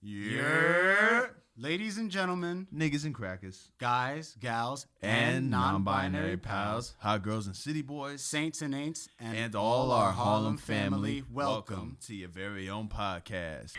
Yeah. Ladies and gentlemen, niggas and crackers, guys, gals, and non-binary pals, hot girls and city boys, saints and ain'ts, and all our Harlem family, welcome to your very own podcast.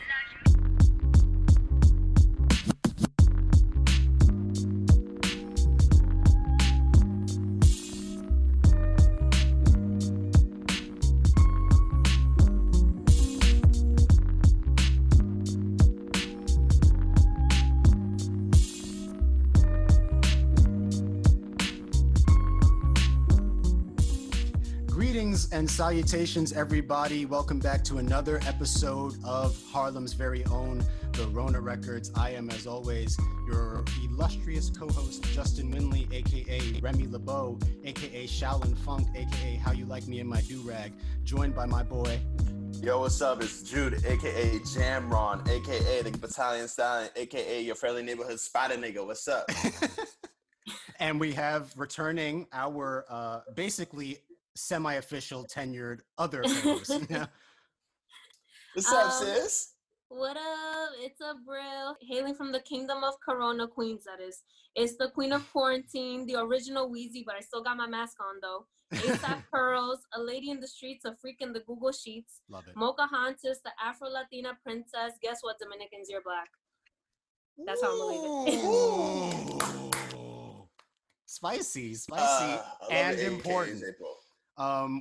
And salutations, everybody. Welcome back to another episode of Harlem's very own, the Rona Records. I am, as always, your illustrious co-host, Justin Winley, a.k.a. Remy LeBeau, a.k.a. Shaolin Funk, a.k.a. How You Like Me in My Do-Rag, joined by my boy. Yo, what's up? It's Jude, a.k.a. Jamron, a.k.a. the Battalion Stallion, a.k.a. your friendly neighborhood spider nigga. What's up? And we have returning our basically semi-official tenured other co-host. What's up, sis? What up? It's Abril, hailing from the kingdom of Corona, Queens, that is. It's the queen of quarantine, the original Wheezy, but I still got my mask on, though. ASAP Pearls, a lady in the streets, a freak in the Google Sheets. Love it. Mocha Hantis, the Afro-Latina princess. Guess what, Dominicans? You're black. That's how I'm gonna leave it. Spicy, and important.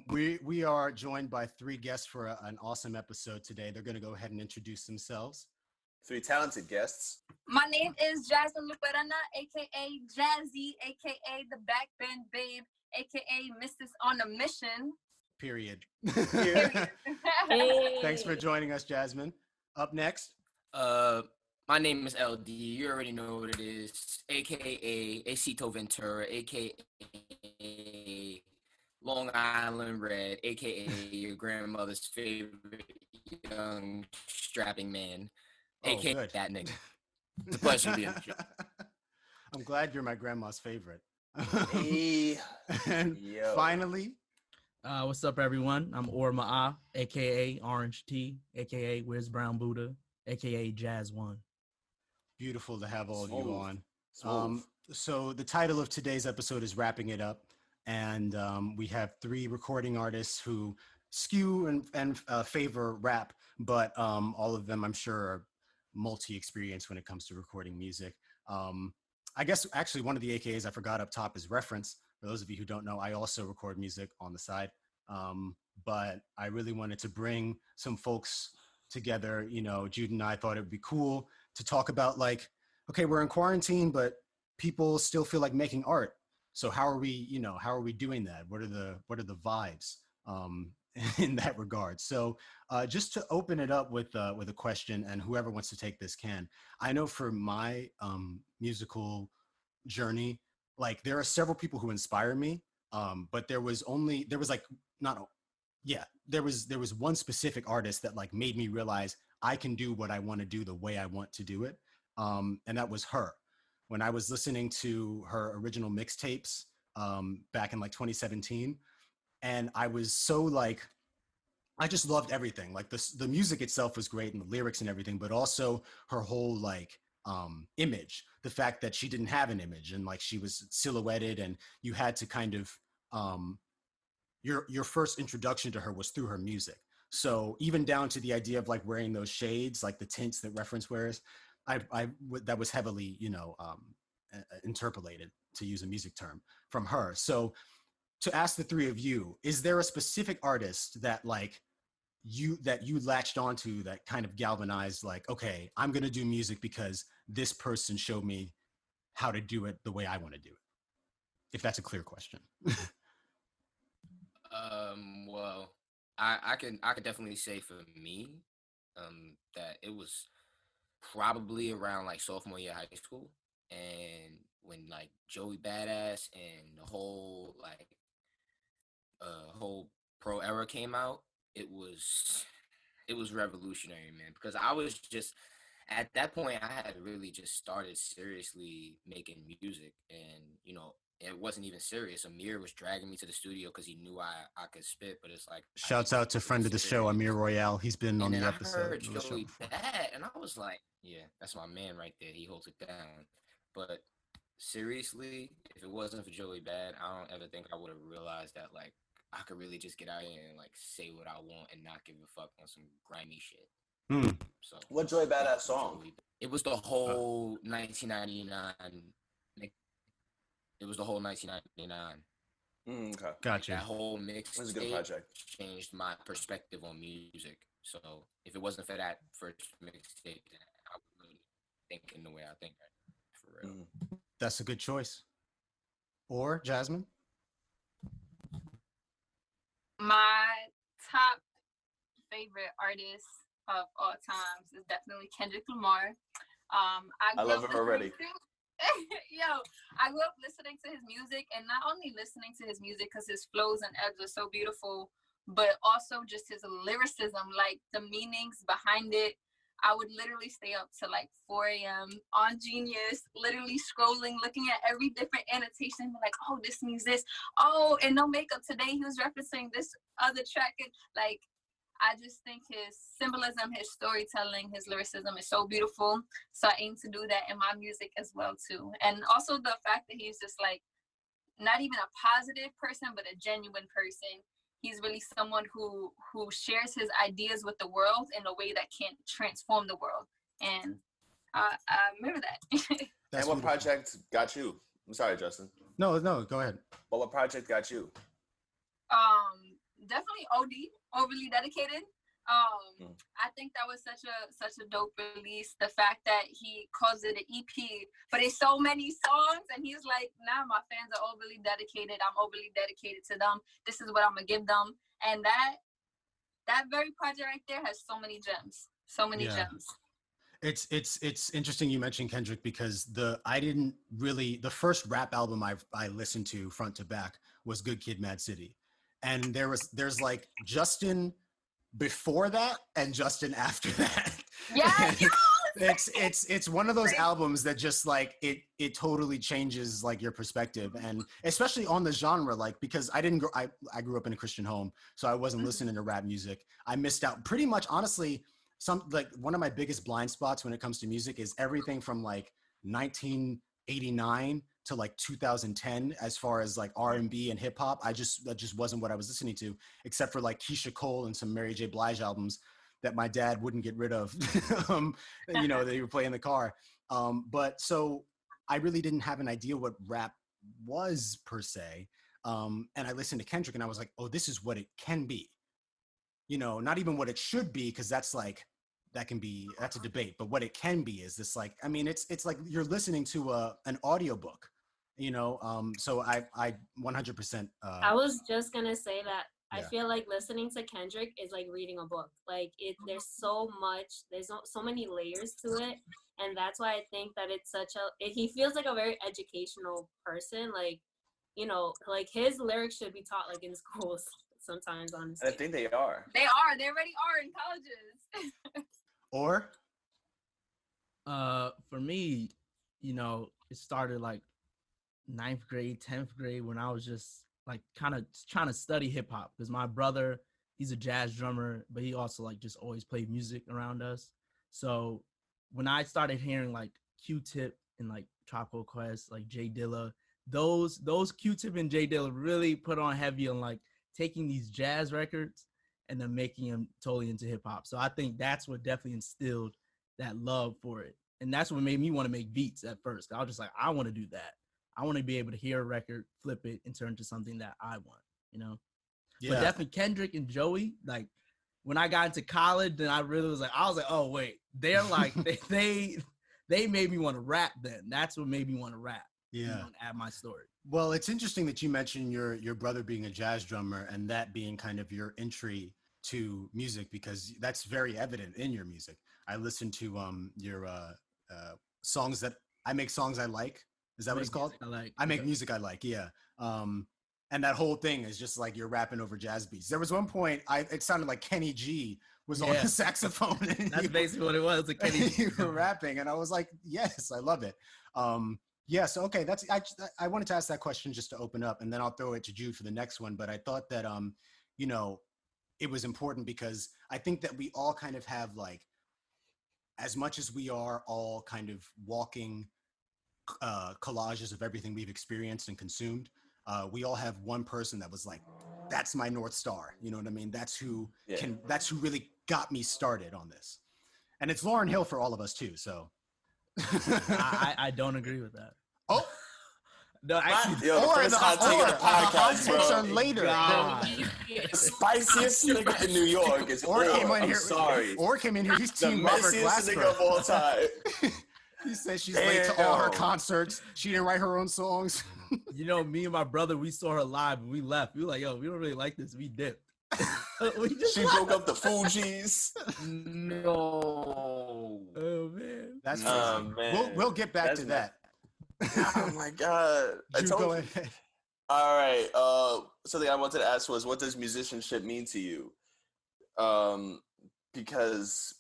We are joined by three guests for an awesome episode today. They're going to go ahead and introduce themselves. Three talented guests. My name is Jasmine Luperana, a.k.a. Jazzy, a.k.a. the Backbend Babe, a.k.a. Mrs. on a Mission. Period. Hey. Thanks for joining us, Jasmine. Up next. My name is LD. You already know what it is. A.k.a. Acito Ventura, a.k.a. Long Island Red, a.k.a. your grandmother's favorite young strapping man, a.k.a. that nigga. It's a pleasure to be on the show. I'm glad you're my grandma's favorite. Hey. And finally. What's up, everyone? I'm Orma'a, a.k.a. Orange Tea, a.k.a. Where's Brown Buddha, a.k.a. Jazz One. Beautiful to have all of you on. So the title of today's episode is Wrapping It Up. And we have three recording artists who skew and favor rap, but all of them, I'm sure, are multi-experienced when it comes to recording music. I guess actually one of the AKAs I forgot up top is Reference. For those of you who don't know, I also record music on the side, but I really wanted to bring some folks together. You know, Jude and I thought it would be cool to talk about, like, okay, we're in quarantine, but people still feel like making art. So how are we doing that? What are the vibes in that regard? So just to open it up with a question, and whoever wants to take this can. I know for my musical journey, like there are several people who inspire me, but there was one specific artist that like made me realize I can do what I want to do the way I want to do it, and that was her. When I was listening to her original mixtapes back in like 2017, and I was so like, I just loved everything. Like the music itself was great and the lyrics and everything, but also her whole like image, the fact that she didn't have an image and like she was silhouetted, and you had to kind of, your first introduction to her was through her music. So even down to the idea of like wearing those shades, like the tints that Reference wears, that was heavily, interpolated, to use a music term, from her. So to ask the three of you, is there a specific artist that like you latched onto that kind of galvanized, like, okay, I'm going to do music because this person showed me how to do it the way I want to do it? If that's a clear question. Well, I can definitely say for me, that it was probably around like sophomore year of high school, and when like Joey Badass and the whole like whole pro era came out, it was revolutionary, man, because I was just at that point I had really just started seriously making music, and it wasn't even serious. Amir was dragging me to the studio because he knew I could spit, but it's like, shouts out to friend of the show, Amir Royale. He's been on the I episode. heard Joey and I was like, yeah, that's my man right there. He holds it down. But seriously, if it wasn't for Joey Bad, I don't ever think I would have realized that like I could really just get out here and like say what I want and not give a fuck on some grimy shit. So what Joey Badass song? It was the whole 1999. It was the whole 1999. Okay. Gotcha. That whole It was a good project. changed my perspective on music. So if it wasn't for that first mixtape, then I wouldn't think in the way I think for real. That's a good choice. Or Jasmine? My top favorite artist of all times is definitely Kendrick Lamar. I love him already. I grew up listening to his music, and not only listening to his music because his flows and ebbs are so beautiful, but also just his lyricism, like the meanings behind it. I would literally stay up to like 4 a.m. on Genius, literally scrolling, looking at every different annotation, like, oh, this means this. Oh, and no makeup today, he was referencing this other track. And like, I just think his symbolism, his storytelling, his lyricism is so beautiful. So I aim to do that in my music as well too. And also the fact that he's just like not even a positive person, but a genuine person. He's really someone who shares his ideas with the world in a way that can transform the world. And I remember that. And what project got you? I'm sorry, Justin. No, go ahead. But what project got you? Definitely overly dedicated. I think that was such a dope release. The fact that he calls it an EP, but it's so many songs, and he's like, nah, my fans are overly dedicated. I'm overly dedicated to them. This is what I'm gonna give them. And that very project right there has so many gems. So many gems. It's interesting you mentioned Kendrick because the first rap album I listened to front to back was Good Kid, Mad City. And there's like Justin before that and Justin after that. Yeah, it's one of those albums that just like it totally changes like your perspective, and especially on the genre, like because I grew up in a Christian home, so I wasn't listening to rap music. I missed out pretty much, honestly. One of my biggest blind spots when it comes to music is everything from like 1989 to like 2010 as far as like R&B and hip hop. That just wasn't what I was listening to, except for like Keisha Cole and some Mary J. Blige albums that my dad wouldn't get rid of, that he would play in the car. But so I really didn't have an idea what rap was per se. And I listened to Kendrick and I was like, oh, this is what it can be. Not even what it should be, because that's a debate, but what it can be is this, like, I mean, it's like you're listening to an audiobook, so I 100%. I was just gonna say that I feel like listening to Kendrick is like reading a book. Like there's so many layers to it, and that's why I think that it's he feels like a very educational person. Like, like his lyrics should be taught like in schools sometimes, honestly. I think they are. They already are in colleges. Or for me, it started like 9th grade, 10th grade when I was just like kind of trying to study hip hop, because my brother, he's a jazz drummer, but he also like just always played music around us. So when I started hearing like Q-Tip and like Tropical Quest, like Jay Dilla, those Q-Tip and Jay Dilla really put on heavy on like taking these jazz records and then making them totally into hip hop. So I think that's what definitely instilled that love for it. And that's what made me want to make beats at first. I was just like, I want to do that. I want to be able to hear a record, flip it, and turn it into something that I want, Yeah. But definitely Kendrick and Joey, like when I got into college, then I was like, oh wait, they're like, they made me want to rap then. That's what made me want to rap. Yeah. Add my story. Well, it's interesting that you mentioned your brother being a jazz drummer and that being kind of your entry to music, because that's very evident in your music. I listen to your songs that I make songs I like. Is that what it's called? I make music I like, yeah. And that whole thing is just like you're rapping over jazz beats. There was one point it sounded like Kenny G was on the saxophone. And that's basically what it was. Like Kenny G. You were rapping, and I was like, yes, I love it. So okay, I wanted to ask that question just to open up, and then I'll throw it to Jude for the next one. But I thought that it was important because I think that we all kind of have like as much as we are all kind of walking collages of everything we've experienced and consumed, we all have one person that was like, that's my North Star. You know what I mean? That's who really got me started on this. And it's Lauryn Hill for all of us too. So I don't agree with that. Oh, no, actually, Yo, the first hot take of the podcast, takes bro. are later. The spiciest nigga in New York is Or came in I'm here. sorry. Or came in here. He's The Team Robert messiest nigga Glasper. of all time. He says she's late to all her Damn. concerts. She didn't write her own songs. you know, me and my brother, we saw her live and we left. We were like, yo, we don't really like this. We dipped. She broke up the Fugees. No. Oh man. That's Oh, crazy. man. We'll get back That's to that. Oh my god. Jude, go ahead. All right. Something I wanted to ask was, what does musicianship mean to you? Because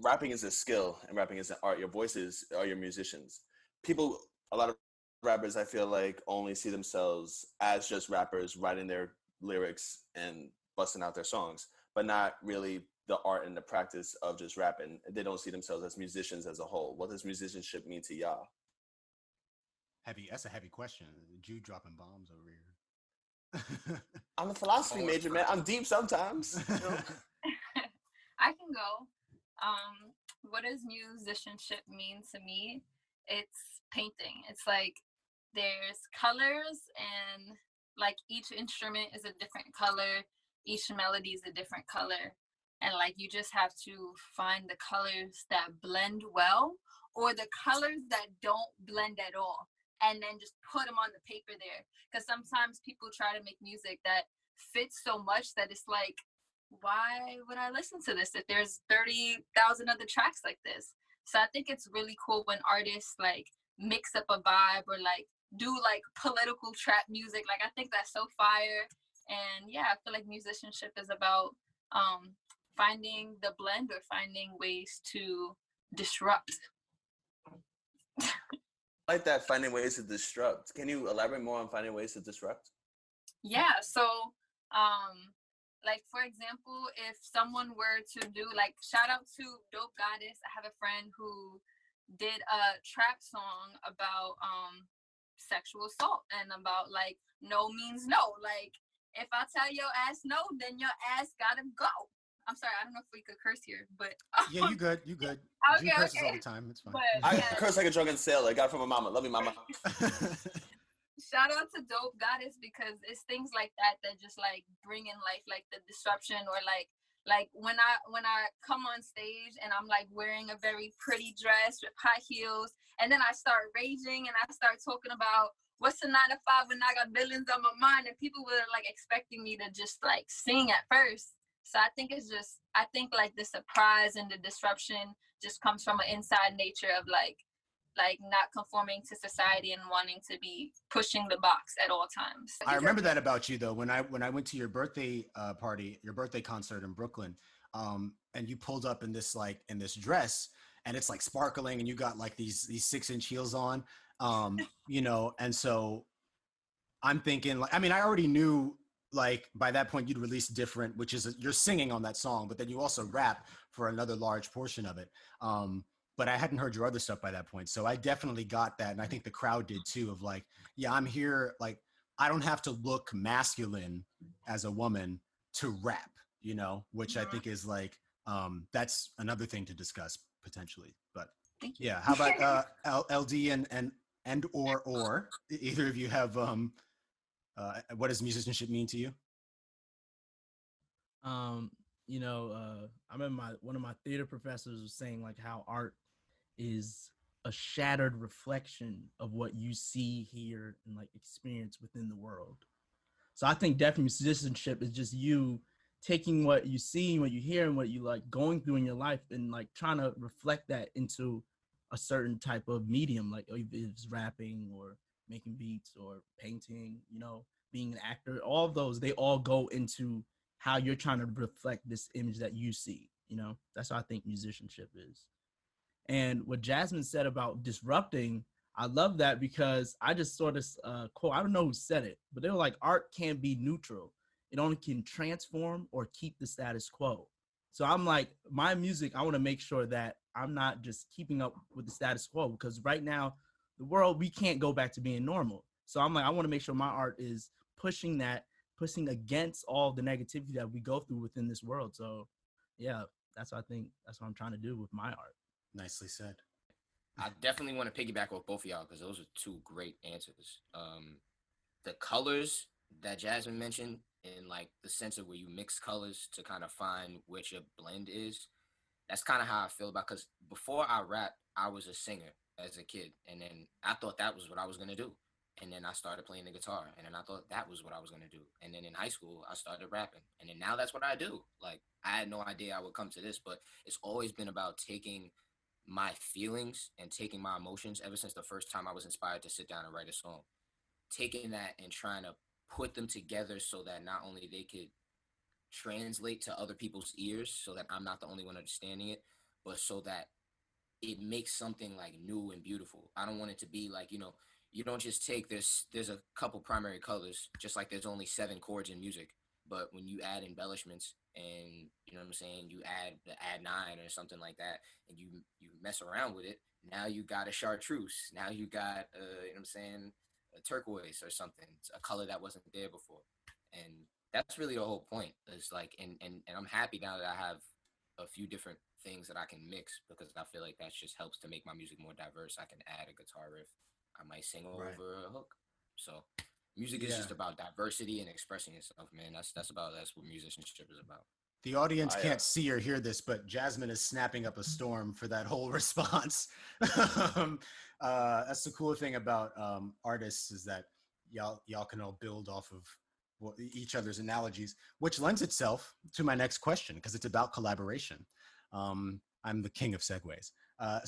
rapping is a skill and rapping is an art. Your voices are your musicians. A lot of rappers, I feel like, only see themselves as just rappers writing their lyrics and busting out their songs, but not really the art and the practice of just rapping. They don't see themselves as musicians as a whole. What does musicianship mean to y'all? That's a heavy question. Jude dropping bombs over here. I'm a philosophy major, man. I'm deep sometimes. You know? I can go. What does musicianship mean to me? It's painting. It's like there's colors, and like each instrument is a different color. Each melody is a different color. And like you just have to find the colors that blend well, or the colors that don't blend at all, and then just put them on the paper there. Because sometimes people try to make music that fits so much that it's like, why would I listen to this if there's 30,000 other tracks like this? So I think it's really cool when artists like mix up a vibe or like do like political trap music. Like, I think that's so fire. And yeah, I feel like musicianship is about finding the blend or finding ways to disrupt. I like that, finding ways to disrupt. Can you elaborate more on finding ways to disrupt? Yeah, so like for example, if someone were to do like, shout out to Dope Goddess. I have a friend who did a trap song about sexual assault and about like no means no. Like, if I tell your ass no, then your ass gotta go. I'm sorry, I don't know if we could curse here, but Yeah, you good. Okay, Jude curses okay. all the time. It's fine. But I yeah, curse like a drunken sailor. I got it from my mama. Love you, mama. shout out to Dope Goddess, because it's things like that that just like bring in life, like the disruption, or like when I come on stage and I'm like wearing a very pretty dress with high heels, and then I start raging and I start talking about what's a 9 to 5 when I got billions on my mind, and people were like expecting me to just like sing at first. So I think like the surprise and the disruption just comes from an inside nature of like not conforming to society and wanting to be pushing the box at all times. I remember that about you though. When I went to your birthday party, your birthday concert in Brooklyn, and you pulled up in this dress, and it's like sparkling, and you got like these 6-inch heels on, you know, and so I'm thinking, like, I mean, I already knew, like, by that point you'd release Different, which is you're singing on that song, but then you also rap for another large portion of it. But I hadn't heard your other stuff by that point. So I definitely got that. And I think the crowd did too, of like, yeah, I'm here. Like, I don't have to look masculine as a woman to rap, you know, which I think is like, that's another thing to discuss potentially. But yeah, how about LD and or either of you have, what does musicianship mean to you? You know, I remember one of my theater professors was saying like how art is a shattered reflection of what you see, hear, and like experience within the world. So I think definitely musicianship is just you taking what you see, what you hear, and what you like going through in your life, and like trying to reflect that into a certain type of medium, like if it's rapping or making beats or painting, you know, being an actor. All of those, they all go into how you're trying to reflect this image that you see, you know. That's what I think musicianship is. And what Jasmine said about disrupting, I love that, because I just saw this quote. I don't know who said it, but they were like, art can't be neutral. It only can transform or keep the status quo. So I'm like, my music, I want to make sure that I'm not just keeping up with the status quo, because right now, the world, we can't go back to being normal. So I'm like, I want to make sure my art is pushing that, pushing against all the negativity that we go through within this world. So yeah, that's what I think, that's what I'm trying to do with my art. Nicely said. I definitely want to piggyback off both of y'all because those are two great answers. The colors that Jasmine mentioned, in like the sense of where you mix colors to kind of find which your blend is, that's kind of how I feel about, because before I rapped, I was a singer as a kid, and then I thought that was what I was gonna do, and then I started playing the guitar, and then I thought that was what I was gonna do, and then in high school I started rapping, and then now that's what I do. Like, I had no idea I would come to this, but it's always been about taking my feelings and taking my emotions ever since the first time I was inspired to sit down and write a song, taking that and trying to put them together so that not only they could translate to other people's ears, so that I'm not the only one understanding it, but so that it makes something like new and beautiful. I don't want it to be like, you don't just take this, there's a couple primary colors, just like there's only 7 chords in music, but when you add embellishments and, you know what I'm saying, you add 9 or something like that, and you mess around with it, now you got a chartreuse, now you got you know what I'm saying, a turquoise or something, it's a color that wasn't there before. And that's really the whole point. Is like, and I'm happy now that I have a few different things that I can mix, because I feel like that just helps to make my music more diverse. I can add a guitar riff, I might sing over a hook. So music is just about diversity and expressing yourself, man. That's what musicianship is about. The audience can't see or hear this, but Jasmine is snapping up a storm for that whole response. That's the cool thing about artists, is that y'all can all build off of each other's analogies, which lends itself to my next question, because it's about collaboration. I'm the king of segues. I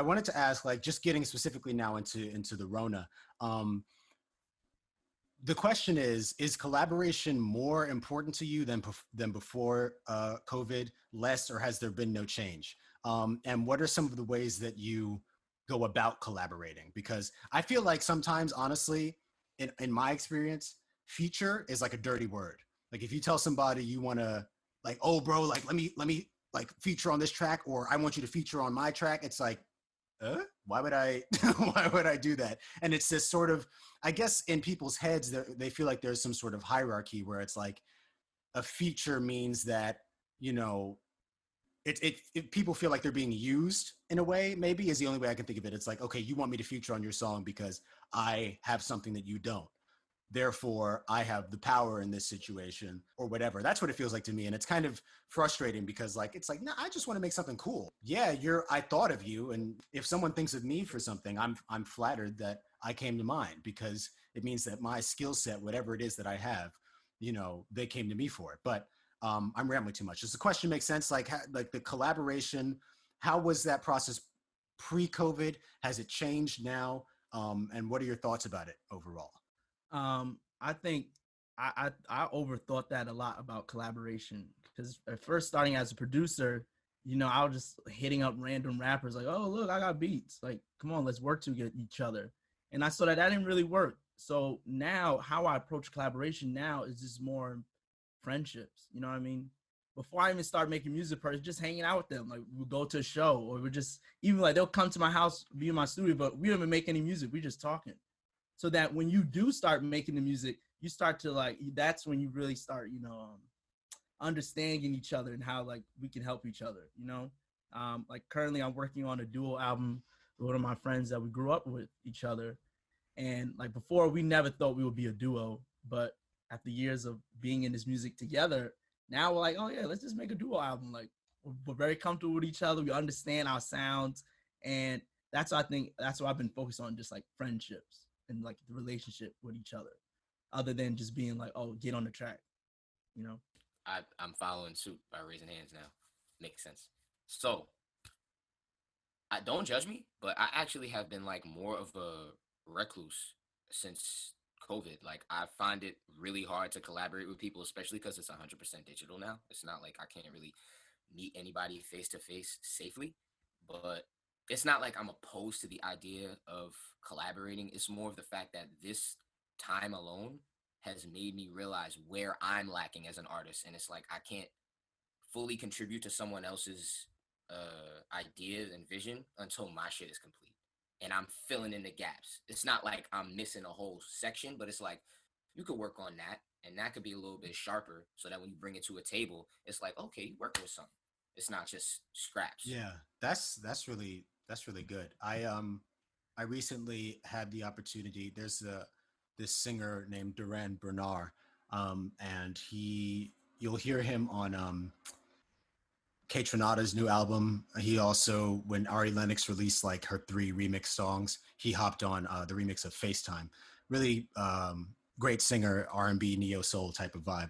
wanted to ask, like, just getting specifically now into the Rona. The question is collaboration more important to you than before COVID, less, or has there been no change? And what are some of the ways that you go about collaborating? Because I feel like sometimes, honestly, in my experience, feature is like a dirty word. Like, if you tell somebody you want to, like, oh bro, like let me like feature on this track, or I want you to feature on my track, it's like, why would I why would I do that? And it's this sort of, I guess in people's heads, they feel like there's some sort of hierarchy where it's like a feature means that, people feel like they're being used in a way, maybe, is the only way I can think of it. It's like, okay, you want me to feature on your song because I have something that you don't. Therefore, I have the power in this situation, or whatever. That's what it feels like to me. And it's kind of frustrating, because it's like, no, I just want to make something cool. Yeah, I thought of you. And if someone thinks of me for something, I'm flattered that I came to mind, because it means that my skill set, whatever it is that I have, they came to me for it. But I'm rambling too much. Does the question make sense? Like the collaboration, how was that process pre-COVID? Has it changed now? And what are your thoughts about it overall? I think I overthought that a lot about collaboration, because at first, starting as a producer, I was just hitting up random rappers like, oh, look, I got beats. Like, come on, let's work to get each other. And I saw that didn't really work. So now how I approach collaboration now is just more friendships. You know what I mean? Before I even start making music, just hanging out with them. Like, we'll go to a show, or we're just, even like, they'll come to my house, be in my studio, but we don't even make any music. We just talking. So that when you do start making the music, you start to that's when you really start, understanding each other and how we can help each other, like currently I'm working on a duo album with one of my friends that we grew up with each other. And like before, we never thought we would be a duo, but after years of being in this music together, now we're like, oh yeah, let's just make a duo album. Like, we're very comfortable with each other. We understand our sounds. And that's what I've been focused on, just like friendships and like the relationship with each other than just being like, oh, get on the track, I'm following suit by raising hands now. Makes sense. So, I don't judge me, but I actually have been like more of a recluse since COVID. Like, I find it really hard to collaborate with people, especially because it's 100% digital now. It's not like I can't really meet anybody face to face safely, but it's not like I'm opposed to the idea of collaborating. It's more of the fact that this time alone has made me realize where I'm lacking as an artist. And it's like, I can't fully contribute to someone else's ideas and vision until my shit is complete. And I'm filling in the gaps. It's not like I'm missing a whole section, but it's like, you could work on that, and that could be a little bit sharper, so that when you bring it to a table, it's like, okay, you're working with something. It's not just scraps. Yeah, that's really good. I recently had the opportunity. There's this singer named Duran Bernard, and you'll hear him on Kaytranada's new album. He also, when Ari Lennox released like her 3 remix songs, he hopped on the remix of FaceTime. Really great singer, R&B, neo soul type of vibe.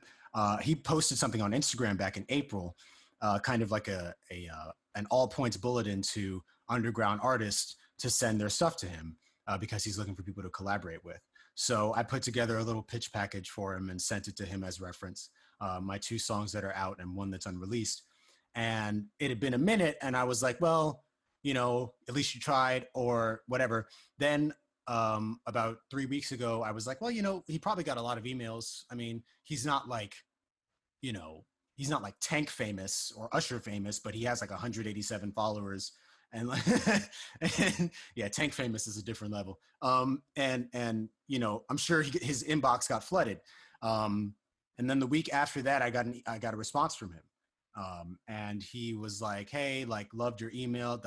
He posted something on Instagram back in April, kind of like an all points bulletin to underground artists to send their stuff to him because he's looking for people to collaborate with. So I put together a little pitch package for him and sent it to him as reference. My 2 songs that are out and 1 that's unreleased. And it had been a minute, and I was like, well, at least you tried, or whatever. Then about 3 weeks ago, I was like, well, he probably got a lot of emails. I mean, he's not like Tank famous or Usher famous, but he has like 187 followers. And like, and yeah, Tank famous is a different level. And I'm sure his inbox got flooded. And then the week after that, I got a response from him. And he was like, hey, like, loved your email, ...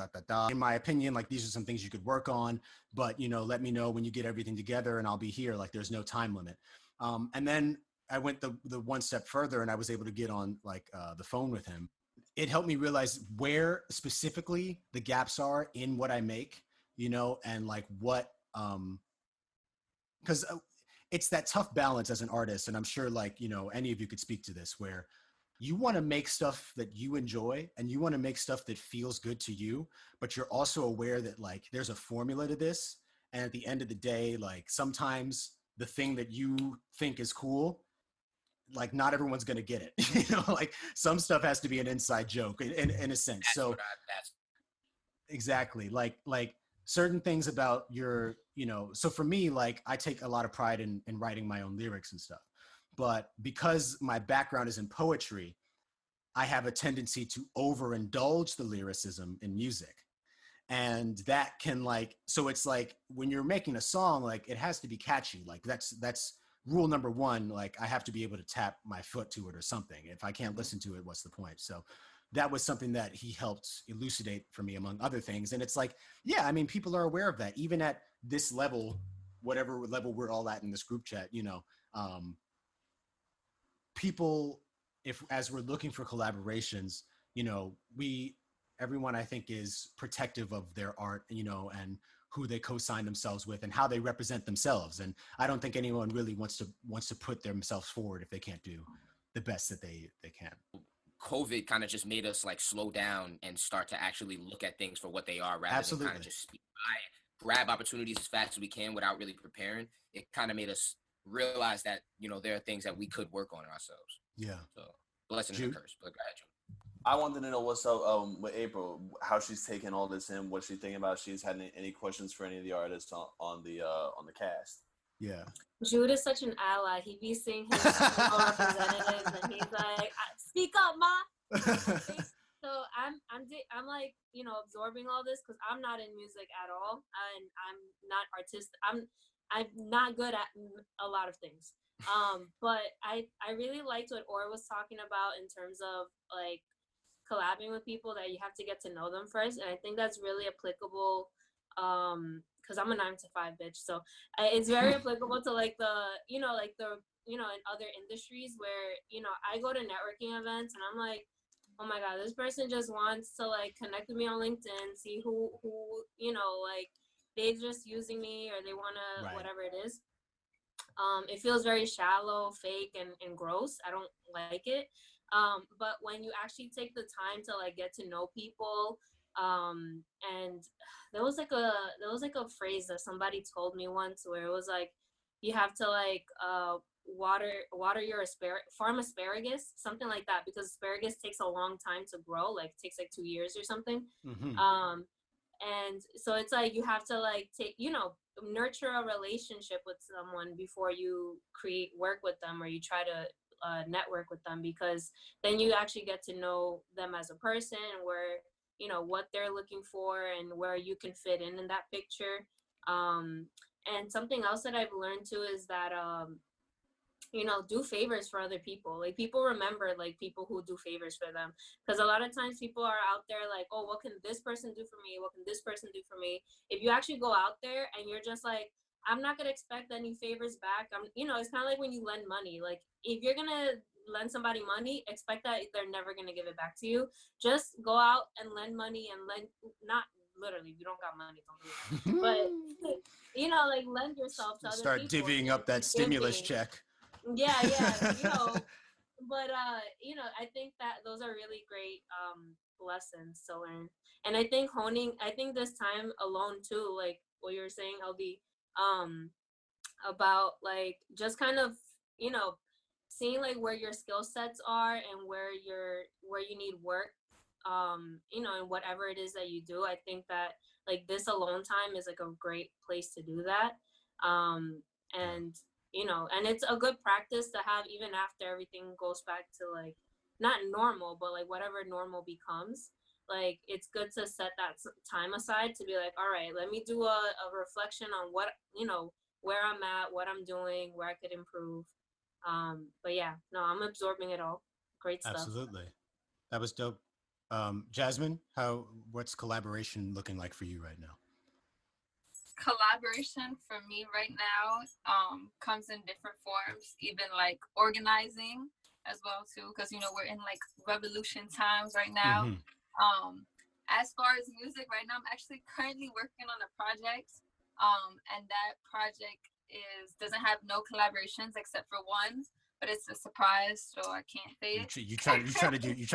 In my opinion, like, these are some things you could work on, but, let me know when you get everything together and I'll be here. Like, there's no time limit. And then I went the one step further, and I was able to get on like the phone with him. It helped me realize where specifically the gaps are in what I make, and like what, because it's that tough balance as an artist. And I'm sure like, any of you could speak to this, where you want to make stuff that you enjoy and you want to make stuff that feels good to you, but you're also aware that like there's a formula to this. And at the end of the day, like sometimes the thing that you think is cool, like not everyone's going to get it. Like some stuff has to be an inside joke in a sense. That's Exactly. Like certain things about your, so for me, like I take a lot of pride in writing my own lyrics and stuff. But because my background is in poetry, I have a tendency to overindulge the lyricism in music. And that can like, so it's like when you're making a song, like it has to be catchy. Like that's rule number 1. Like I have to be able to tap my foot to it or something. If I can't listen to it, what's the point? So that was something that he helped elucidate for me, among other things. And it's like, yeah, I mean, people are aware of that, even at this level, whatever level we're all at in this group chat, people, as we're looking for collaborations, everyone I think is protective of their art, and who they co-sign themselves with and how they represent themselves. And I don't think anyone really wants to put themselves forward if they can't do the best that they can. COVID kind of just made us like slow down and start to actually look at things for what they are, rather than kind of just speed by, grab opportunities as fast as we can without really preparing. It kind of made us realize that, there are things that we could work on ourselves. Yeah. So blessing and curse. But go ahead, Jude. I wanted to know what's up with Abril, how she's taking all this in, what she's thinking about. She's had any questions for any of the artists on the cast. Yeah. Jude is such an ally. He be seeing his representatives, and he's like, "Speak up, ma." So I'm like, absorbing all this because I'm not in music at all, and I'm not artistic. I'm not good at a lot of things. But I really liked what Or was talking about in terms of like collabing with people that you have to get to know them first, and I think that's really applicable. Because I'm a 9-to-5 bitch, so it's very applicable to like the in other industries where I go to networking events and I'm like, oh my god, this person just wants to like connect with me on LinkedIn, see who like they're just using me or they want to whatever it is. It feels very shallow, fake, and gross. I don't like it. But when you actually take the time to like get to know people, and there was like a phrase that somebody told me once where it was like, you have to like water your farm asparagus, something like that, because asparagus takes a long time to grow, like it takes like 2 years or something. Mm-hmm. And so it's like you have to like take, nurture a relationship with someone before you create work with them, or you try to network with them, because then you actually get to know them as a person, and where, what they're looking for and where you can fit in that picture. And something else that I've learned too is that do favors for other people. Like, people remember like people who do favors for them, because a lot of times people are out there like, oh, what can this person do for me, what can this person do for me? If you actually go out there and you're just like, I'm not gonna expect any favors back. It's kind of like when you lend money. Like, if you're gonna lend somebody money, expect that they're never gonna give it back to you. Just go out and lend money, and not literally, if you don't got money, don't do that. But like, lend yourself to other Start people. divvying up that stimulus check. Yeah. But I think that those are really great lessons to learn. And I think this time alone too, like what you were saying, LB, about like just kind of seeing like where your skill sets are and where you need work, and whatever it is that you do. I think that like this alone time is like a great place to do that. And it's a good practice to have even after everything goes back to like not normal, but like whatever normal becomes. Like, it's good to set that time aside to be like, all right, let me do a reflection on what, where I'm at, what I'm doing, where I could improve. But yeah, no, I'm absorbing it all. Great stuff. Absolutely. That was dope. Jasmine, what's collaboration looking like for you right now? Collaboration for me right now comes in different forms, even like organizing as well too, because we're in like revolution times right now. Mm-hmm. As far as music right now, I'm actually currently working on a project, and that project doesn't have no collaborations except for one, but it's a surprise, so I can't say it. You try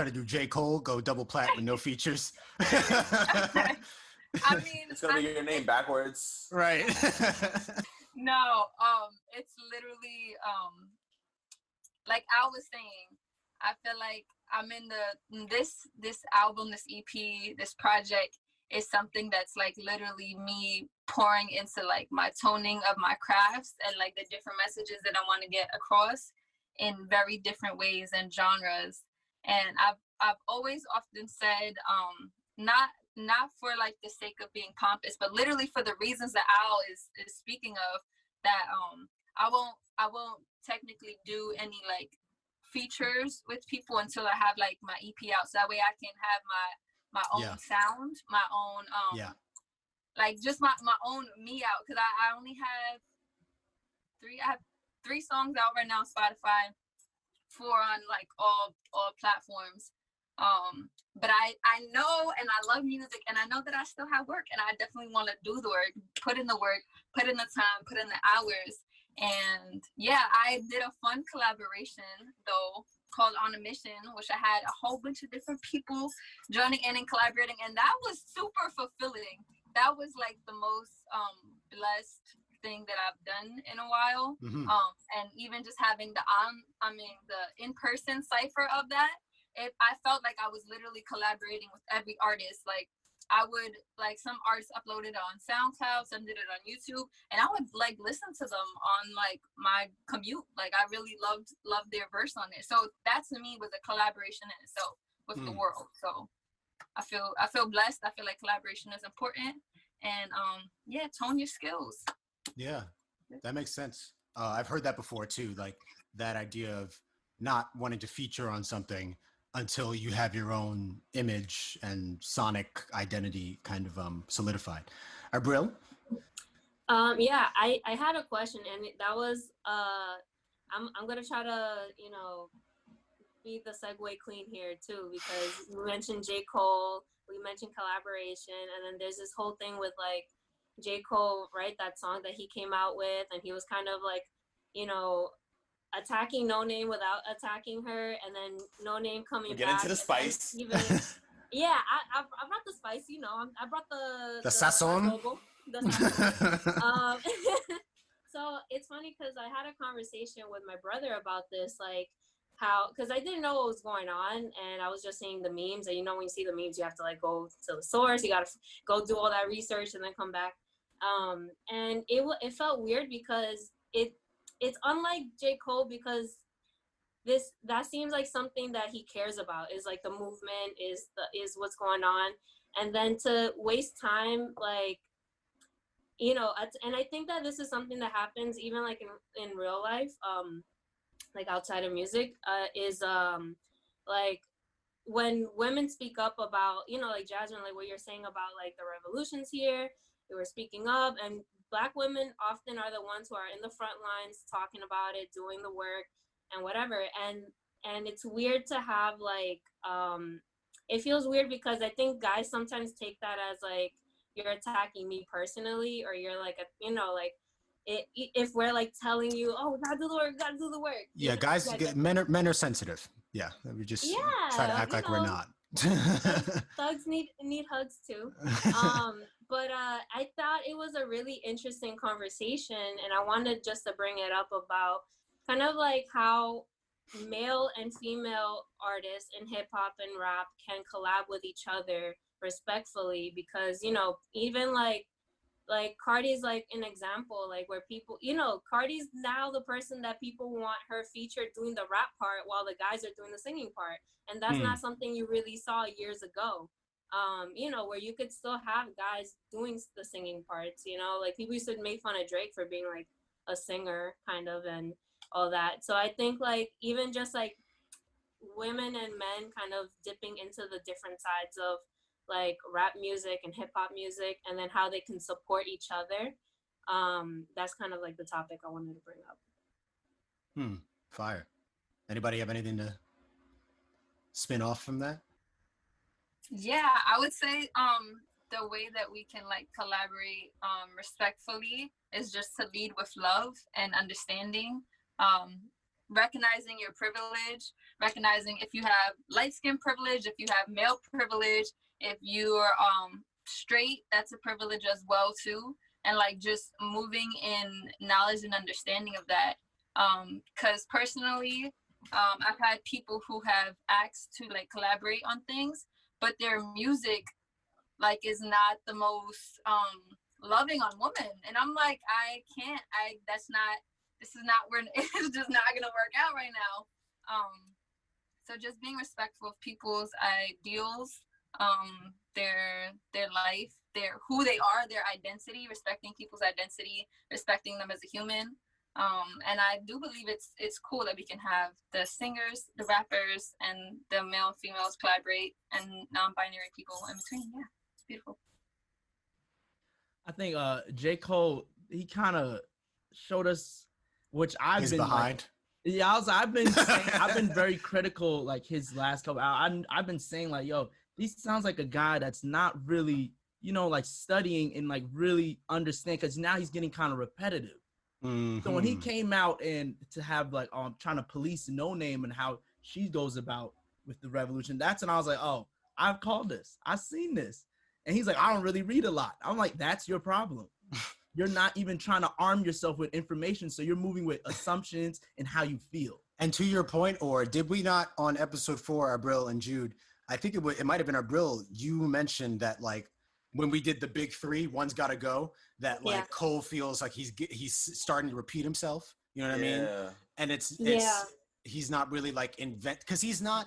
to do J. Cole, go double plat with no features. I mean, it's gonna be your name backwards, right? No, it's literally like I was saying, I feel like I'm in this album, this EP, this project is something that's like literally me pouring into like my toning of my crafts and like the different messages that I want to get across in very different ways and genres. And I've always often said, not for like the sake of being pompous, but literally for the reasons that Al is speaking of, that I won't technically do any like features with people until I have like my EP out, so that way I can have my own sound, my own like just my own me out, because I only have three songs out right now on Spotify, 4 on like all platforms. But I know, and I love music, and I know that I still have work, and I definitely want to do the work, put in the work, put in the time, put in the hours. And yeah, I did a fun collaboration though called On a Mission, which I had a whole bunch of different people joining in and collaborating, and that was super fulfilling. That was like the most blessed thing that I've done in a while. Mm-hmm. And even just having the in-person cipher of that, I felt like I was literally collaborating with every artist. Like, I would, like, some artists uploaded on SoundCloud, some did it on YouTube, and I would like listen to them on like my commute. Like, I really loved their verse on it. So that to me was a collaboration in itself with the world. So I feel blessed. I feel like collaboration is important, and tone your skills. Yeah, that makes sense. I've heard that before too, like that idea of not wanting to feature on something until you have your own image and sonic identity kind of solidified. Abril? I had a question, and that was I'm gonna try to be the segue queen here too, because we mentioned J. Cole, we mentioned collaboration, and then there's this whole thing with like J. Cole, right? That song that he came out with, and he was kind of like, attacking No Name without attacking her, and then No Name coming back. Get into the spice. Even, I brought the spice. I brought the sazon. So it's funny because I had a conversation with my brother about this. Like, how, because I didn't know what was going on, and I was just seeing the memes, and when you see the memes, you have to like go to the source, you gotta go do all that research and then come back. And it felt weird because it's unlike J. Cole, because that seems like something that he cares about, is like the movement, is what's going on, and then to waste time, like, and I think that this is something that happens even like in real life, like outside of music, is like when women speak up about, like Jasmine, like what you're saying about like the revolutions here, they were speaking up, and Black women often are the ones who are in the front lines talking about it, doing the work and whatever. And it's weird to have like, it feels weird because I think guys sometimes take that as like, you're attacking me personally, or you're like, like, if we're like telling you, oh, gotta do the work. Yeah, guys, men are sensitive. Yeah, we just try to act like we're not. Thugs need hugs too. But I thought it was a really interesting conversation, and I wanted just to bring it up about kind of like how male and female artists in hip hop and rap can collab with each other respectfully, because even like Cardi's like an example, like where people, Cardi's now the person that people want her featured doing the rap part while the guys are doing the singing part, and that's not something you really saw years ago. Where you could still have guys doing the singing parts, like people used to make fun of Drake for being like a singer kind of, and all that. So I think like even just like women and men kind of dipping into the different sides of like rap music and hip hop music, and then how they can support each other. That's kind of like the topic I wanted to bring up. Fire. Anybody have anything to spin off from that? Yeah, I would say the way that we can like collaborate respectfully is just to lead with love and understanding, recognizing your privilege, recognizing if you have light skin privilege, if you have male privilege, if you're straight, that's a privilege as well too, and like just moving in knowledge and understanding of that. Because personally, I've had people who have asked to like collaborate on things, but their music like is not the most loving on women, and I'm like, it's just not gonna work out right now. So just being respectful of people's ideals, their life, who they are, their identity, respecting people's identity, respecting them as a human. And I do believe it's cool that we can have the singers, the rappers, and the male and females collaborate, and non-binary people in between. Yeah, it's beautiful. I think J. Cole, he kind of showed us, which I've been behind. Like, yeah, I've been saying, I've been very critical, like his last couple. I've been saying like, yo, he sounds like a guy that's not really, like studying and like really understand, because now he's getting kind of repetitive. So when he came out and to have like trying to police No Name and how she goes about with the revolution, that's when I was like, oh, I've called this, I've seen this. And he's like, I don't really read a lot. I'm like, that's your problem. You're not even trying to arm yourself with information, so you're moving with assumptions and how you feel. And to your point, or did we not on episode 4, Abril and Jude, I think it might have been Abril, you mentioned that like when we did the big 3, one's got to go, that like Cole feels like he's starting to repeat himself. You know what I mean? And it's he's not really like because he's not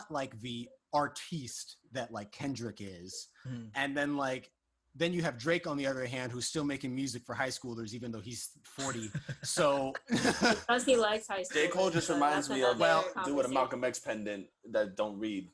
like the artiste that like Kendrick is. And then you have Drake on the other hand, who's still making music for high schoolers, even though he's 40. So because he likes high school. J. Cole just reminds me of doing a Malcolm X pendant that don't read.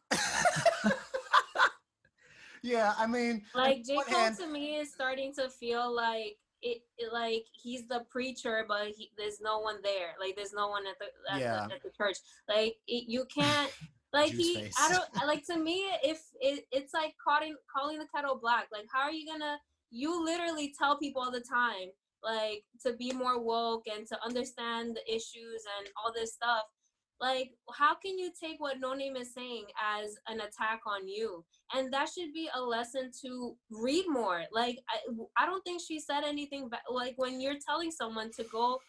Yeah, I mean, like J. Cole to me is starting to feel like it like he's the preacher, but there's no one there. Like there's no one at the church. Like you can't. Like I don't like, to me, if it's like calling the kettle black. Like how are you gonna? You literally tell people all the time like to be more woke and to understand the issues and all this stuff. Like how can you take what No Name is saying as an attack on you? And that should be a lesson to read more. Like I don't think she said anything like when you're telling someone to go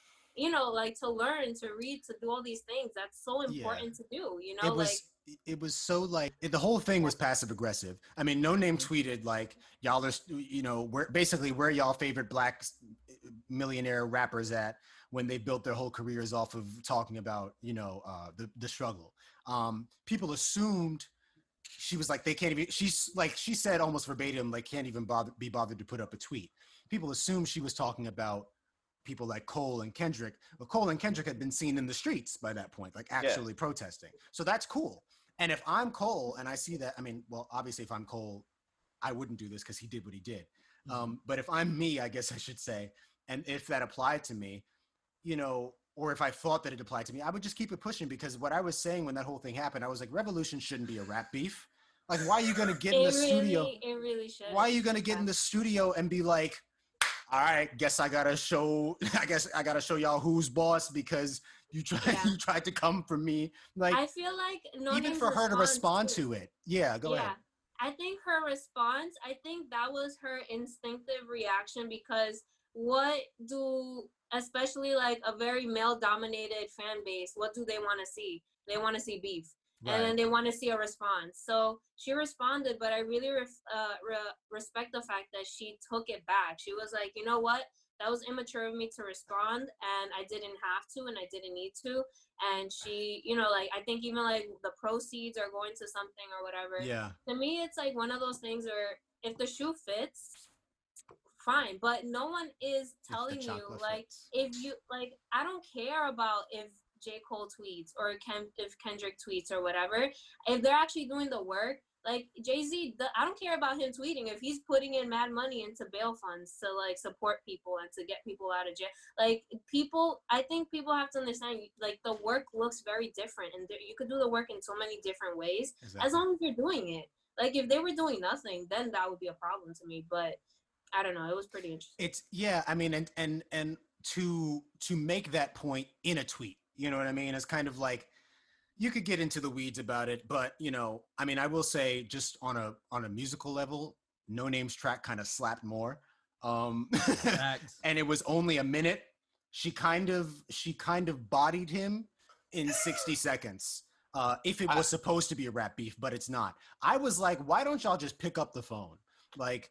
like to learn, to read, to do all these things. That's so important to do, it was so like the whole thing was passive aggressive. I mean, No Name tweeted like, y'all are, where y'all favorite black millionaire rappers at when they built their whole careers off of talking about, the struggle. People assumed she was like, they can't even, she said almost verbatim, like, can't even be bothered to put up a tweet. People assumed she was talking about people like Cole and Kendrick. Well, Cole and Kendrick had been seen in the streets by that point, like actually protesting. So that's cool. And if I'm Cole and I see that, I mean, well, obviously if I'm Cole, I wouldn't do this because he did what he did. But if I'm me, I guess I should say, and if that applied to me, or if I thought that it applied to me, I would just keep it pushing, because what I was saying when that whole thing happened, I was like, revolution shouldn't be a rap beef. Like, why are you going to get in the studio? It really should. Why are you going to get in the studio and be like, all right, guess I gotta show y'all who's boss because you tried to come for me. Like, I feel like even for her to respond to it. Yeah, go ahead. I think her response, that was her instinctive reaction, because what do, especially like a very male dominated fan base, what do they want to see? They want to see beef. Right. And then they want to see a response. So she responded, but I really respect the fact that she took it back. She was like, you know what? That was immature of me to respond, and I didn't have to, and I didn't need to. And she, I think even like the proceeds are going to something or whatever. Yeah. To me, it's like one of those things where if the shoe fits, fine. But no one is telling you, like, if you, like, I don't care about if J. Cole tweets or if Kendrick tweets or whatever. If they're actually doing the work, like Jay-Z, I don't care about him tweeting if he's putting in mad money into bail funds to like support people and to get people out of jail. Like, I think people have to understand, like, the work looks very different, and you could do the work in so many different ways. Exactly. As long as you're doing it. Like, if they were doing nothing, then that would be a problem to me. But I don't know. It was pretty interesting. I mean, and to make that point in a tweet. You know what I mean? It's kind of like, you could get into the weeds about it, but I mean, I will say, just on a musical level, No Name's track kind of slapped more. And it was only a minute. She kind of bodied him in 60 seconds. If it was supposed to be a rap beef, but it's not. I was like, why don't y'all just pick up the phone? Like,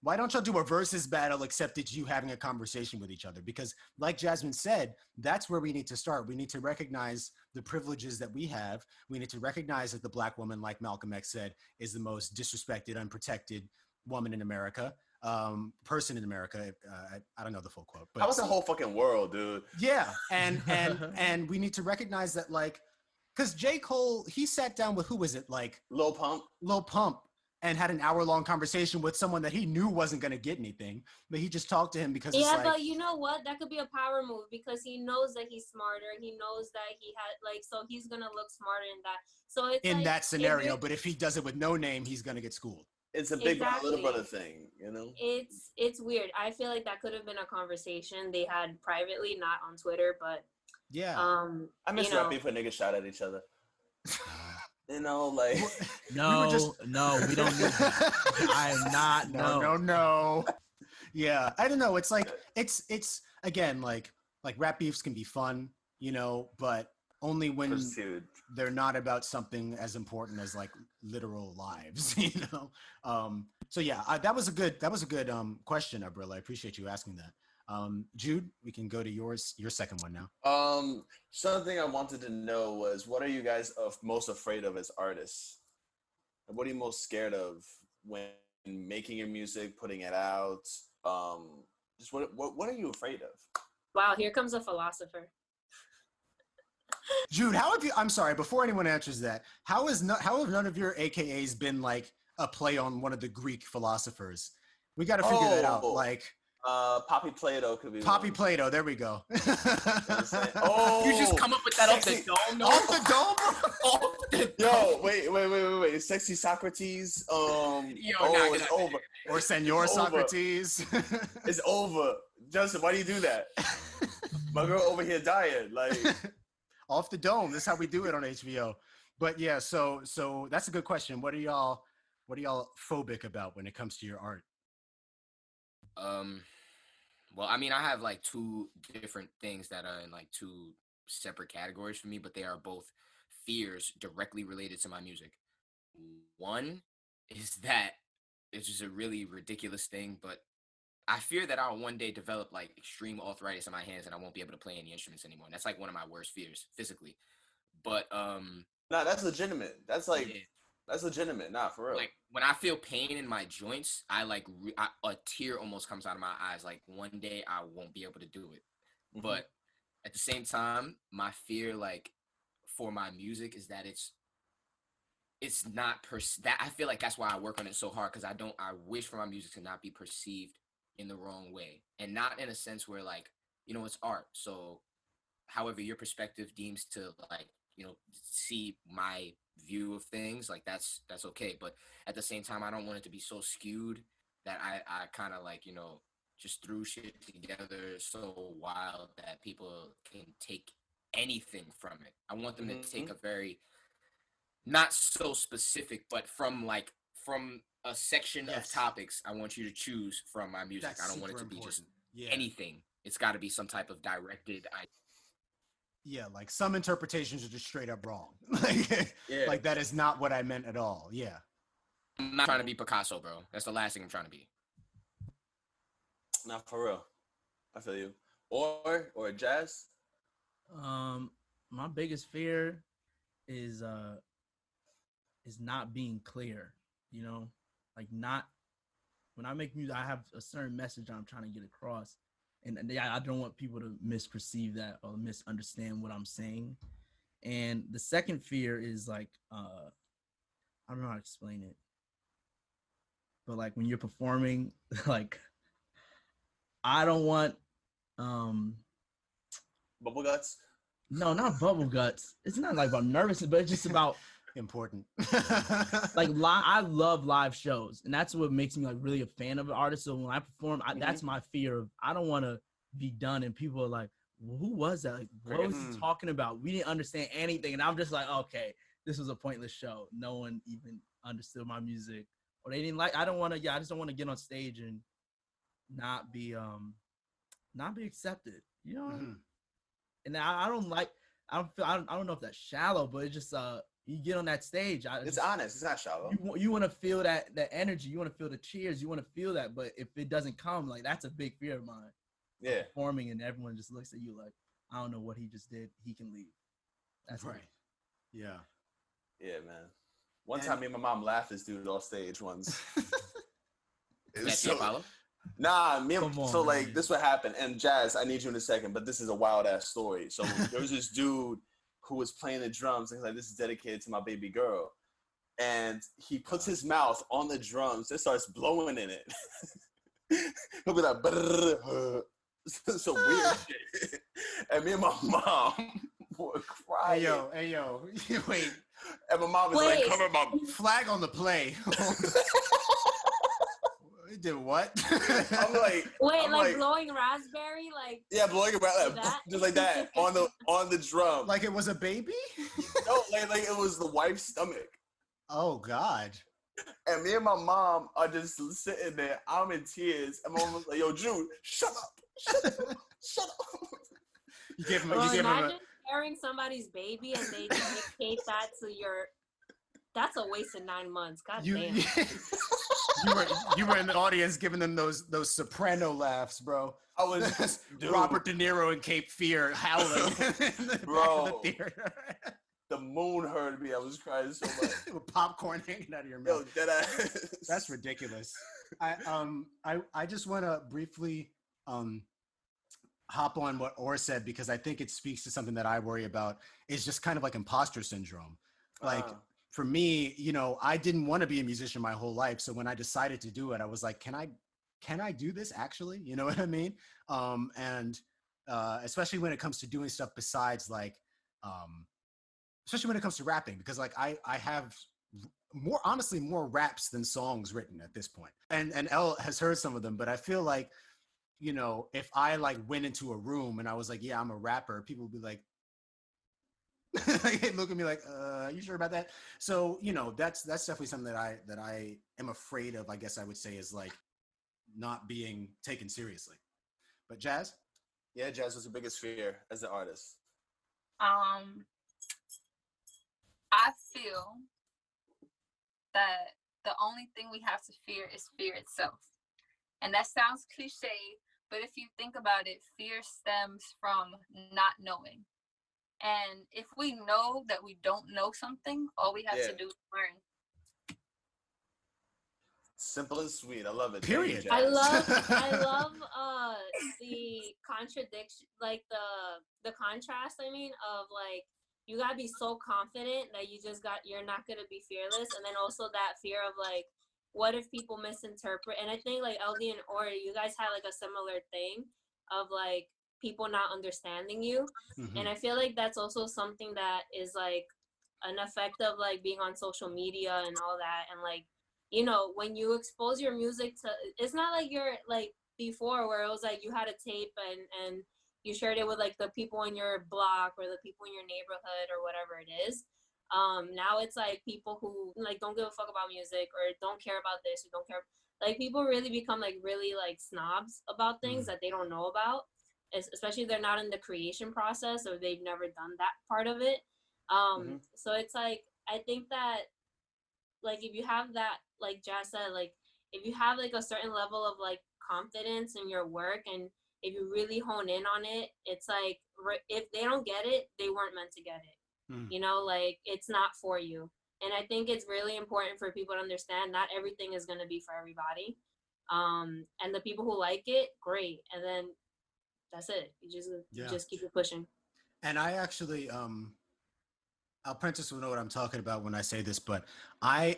why don't y'all do a versus battle, except it's you having a conversation with each other? Because like Jasmine said, that's where we need to start. We need to recognize the privileges that we have. We need to recognize that the Black woman, like Malcolm X said, is the most disrespected, unprotected woman in America, person in America. I don't know the full quote, but how was the whole fucking world, dude? Yeah. And we need to recognize that, like, because J. Cole, he sat down with, who was it? Like Lil Pump. And had an hour-long conversation with someone that he knew wasn't going to get anything, but he just talked to him because but you know what? That could be a power move, because he knows that he's smarter. He knows that he had, like, so he's going to look smarter in that. So it's in that scenario, but if he does it with No Name, he's going to get schooled. It's a big brother, little brother thing, It's weird. I feel like that could have been a conversation they had privately, not on Twitter, but yeah. I miss rap beef when niggas shot at each other. Like no, we don't need that. I am not. No. Yeah, I don't know. It's like it's again, like rap beefs can be fun, but only when they're not about something as important as like literal lives, So yeah, that was a good question, Abril. I appreciate you asking that. Jude, we can go to your second one now. Something I wanted to know was, what are you guys most afraid of as artists? What are you most scared of when making your music, putting it out? Just what are you afraid of? Wow, here comes a philosopher. Jude, how have you? I'm sorry. Before anyone answers that, how have none of your AKAs been like a play on one of the Greek philosophers? We got to figure that out. Like. Poppy Plato could be Poppy Plato. There we go. You just come up with that off the dome. Off the dome. Yo, wait. Sexy Socrates. It's over. Or Senor Socrates. It's over. Justin, why do you do that? My girl over here dying. Like, off the dome. That's how we do it on HvO. But yeah, so that's a good question. What are y'all phobic about when it comes to your art? Well, I mean, I have like two different things that are in like two separate categories for me, but they are both fears directly related to my music. One is that it's just a really ridiculous thing, but I fear that I'll one day develop like extreme arthritis in my hands and I won't be able to play any instruments anymore. And that's like one of my worst fears physically. But Nah, that's legitimate. That's like yeah, that's legitimate. Nah, for real. like when I feel pain in my joints, I like a tear almost comes out of my eyes. Like one day I won't be able to do it. Mhm. But at the same time, my fear like for my music is that it's not that I feel like that's why I work on it so hard, because I wish for my music to not be perceived in the wrong way, and not in a sense where like, it's art, so however your perspective deems to like, see my view of things, like that's okay, but at the same time I don't want it to be so skewed that I kind of like, just threw shit together so wild that people can take anything from it. I want them to take a very not so specific, but from a section of topics, I want you to choose from my music. That's I don't want it to super be just important. anything. It's got to be some type of directed. Yeah, like some interpretations are just straight up wrong. Like that is not what I meant at all. Yeah. I'm not trying to be Picasso, bro. That's the last thing I'm trying to be. Not for real. I feel you. Or jazz. My biggest fear is not being clear. Like not when I make music, I have a certain message I'm trying to get across, and I don't want people to misperceive that or misunderstand what I'm saying. And the second fear is like I don't know how to explain it, but like when you're performing, like I don't want bubble guts. No, not bubble guts. It's not like about nervousness, but it's just about important. Like I love live shows, and that's what makes me like really a fan of an artist. So when I perform, that's my fear of I don't want to be done, and people are like, well, "Who was that? Like, what was he talking about? We didn't understand anything." And I'm just like, "Okay, this was a pointless show. No one even understood my music, or they didn't like. I don't want to. Yeah, I just don't want to get on stage and not be accepted. And I don't like. I don't know if that's shallow, but it's just you get on that stage. It's honest. It's not shallow. You want to feel that energy. You want to feel the cheers. You want to feel that. But if it doesn't come, like that's a big fear of mine. Yeah. Performing and everyone just looks at you like, I don't know what he just did. He can leave. That's right. Me. Yeah. Yeah, man. One time, me and my mom laughed this dude off stage once. Nah, this is what happened. And Jazz, I need you in a second, but this is a wild ass story. So there was this dude who was playing the drums, and he's like, "This is dedicated to my baby girl." And he puts his mouth on the drums and starts blowing in it. He'll be like, so weird shit. And me and my mom were crying. Hey yo, wait. And my mom was like, cover my flag on the play. Did what? I'm like, wait, like blowing raspberry, like blowing raspberry, just like that on the drum, like it was a baby. No, like it was the wife's stomach. Oh God! And me and my mom are just sitting there. I'm in tears. And my mom was like, "Yo, Jude, shut up, shut up." You give him. Imagine carrying somebody's baby and they dedicate that to your. That's a waste of 9 months. God damn. You were in the audience giving them those soprano laughs, bro. I was Robert De Niro in Cape Fear howling in the back of the theater. The moon heard me. I was crying so much. With popcorn hanging out of your mouth. Yo, deadass. That's ridiculous. I just want to briefly hop on what Orr said, because I think it speaks to something that I worry about. Is just kind of like imposter syndrome. Like. For me, I didn't want to be a musician my whole life. So when I decided to do it, I was like, can I do this actually? You know what I mean? And especially when it comes to doing stuff besides like, especially when it comes to rapping, because like I have more raps than songs written at this point. And Elle has heard some of them, but I feel like, if I like went into a room and I was like, yeah, I'm a rapper, people would be like, they look at me like, are you sure about that? So, that's definitely something that I am afraid of, I guess I would say, is like not being taken seriously. But Jazz? Yeah, Jazz was the biggest fear as an artist. I feel that the only thing we have to fear is fear itself. And that sounds cliche, but if you think about it, fear stems from not knowing. And if we know that we don't know something, all we have to do is learn. Simple and sweet. I love it. Period. I love the contradiction, like the contrast, I mean, of like you gotta be so confident that you're not gonna be fearless, and then also that fear of like, what if people misinterpret? And I think like LD and Ori, you guys had like a similar thing of like people not understanding you. Mm-hmm. And I feel like that's also something that is like an effect of like being on social media and all that. And like, you know, when you expose your music to, it's not like you're like before where it was like you had a tape and you shared it with like the people in your block or the people in your neighborhood or whatever it is. Now it's like people who like don't give a fuck about music or don't care about this or don't care. Like people really become like really like snobs about things that they don't know about, especially if they're not in the creation process or they've never done that part of it. So it's like, I think that like if you have that, like Jazz said, like if you have like a certain level of like confidence in your work and if you really hone in on it, it's like if they don't get it, they weren't meant to get it. You know, like it's not for you. And I think it's really important for people to understand not everything is going to be for everybody. And the people who like it, great. And then that's it. You just keep it pushing. And I actually, Apprentice will know what I'm talking about when I say this, but I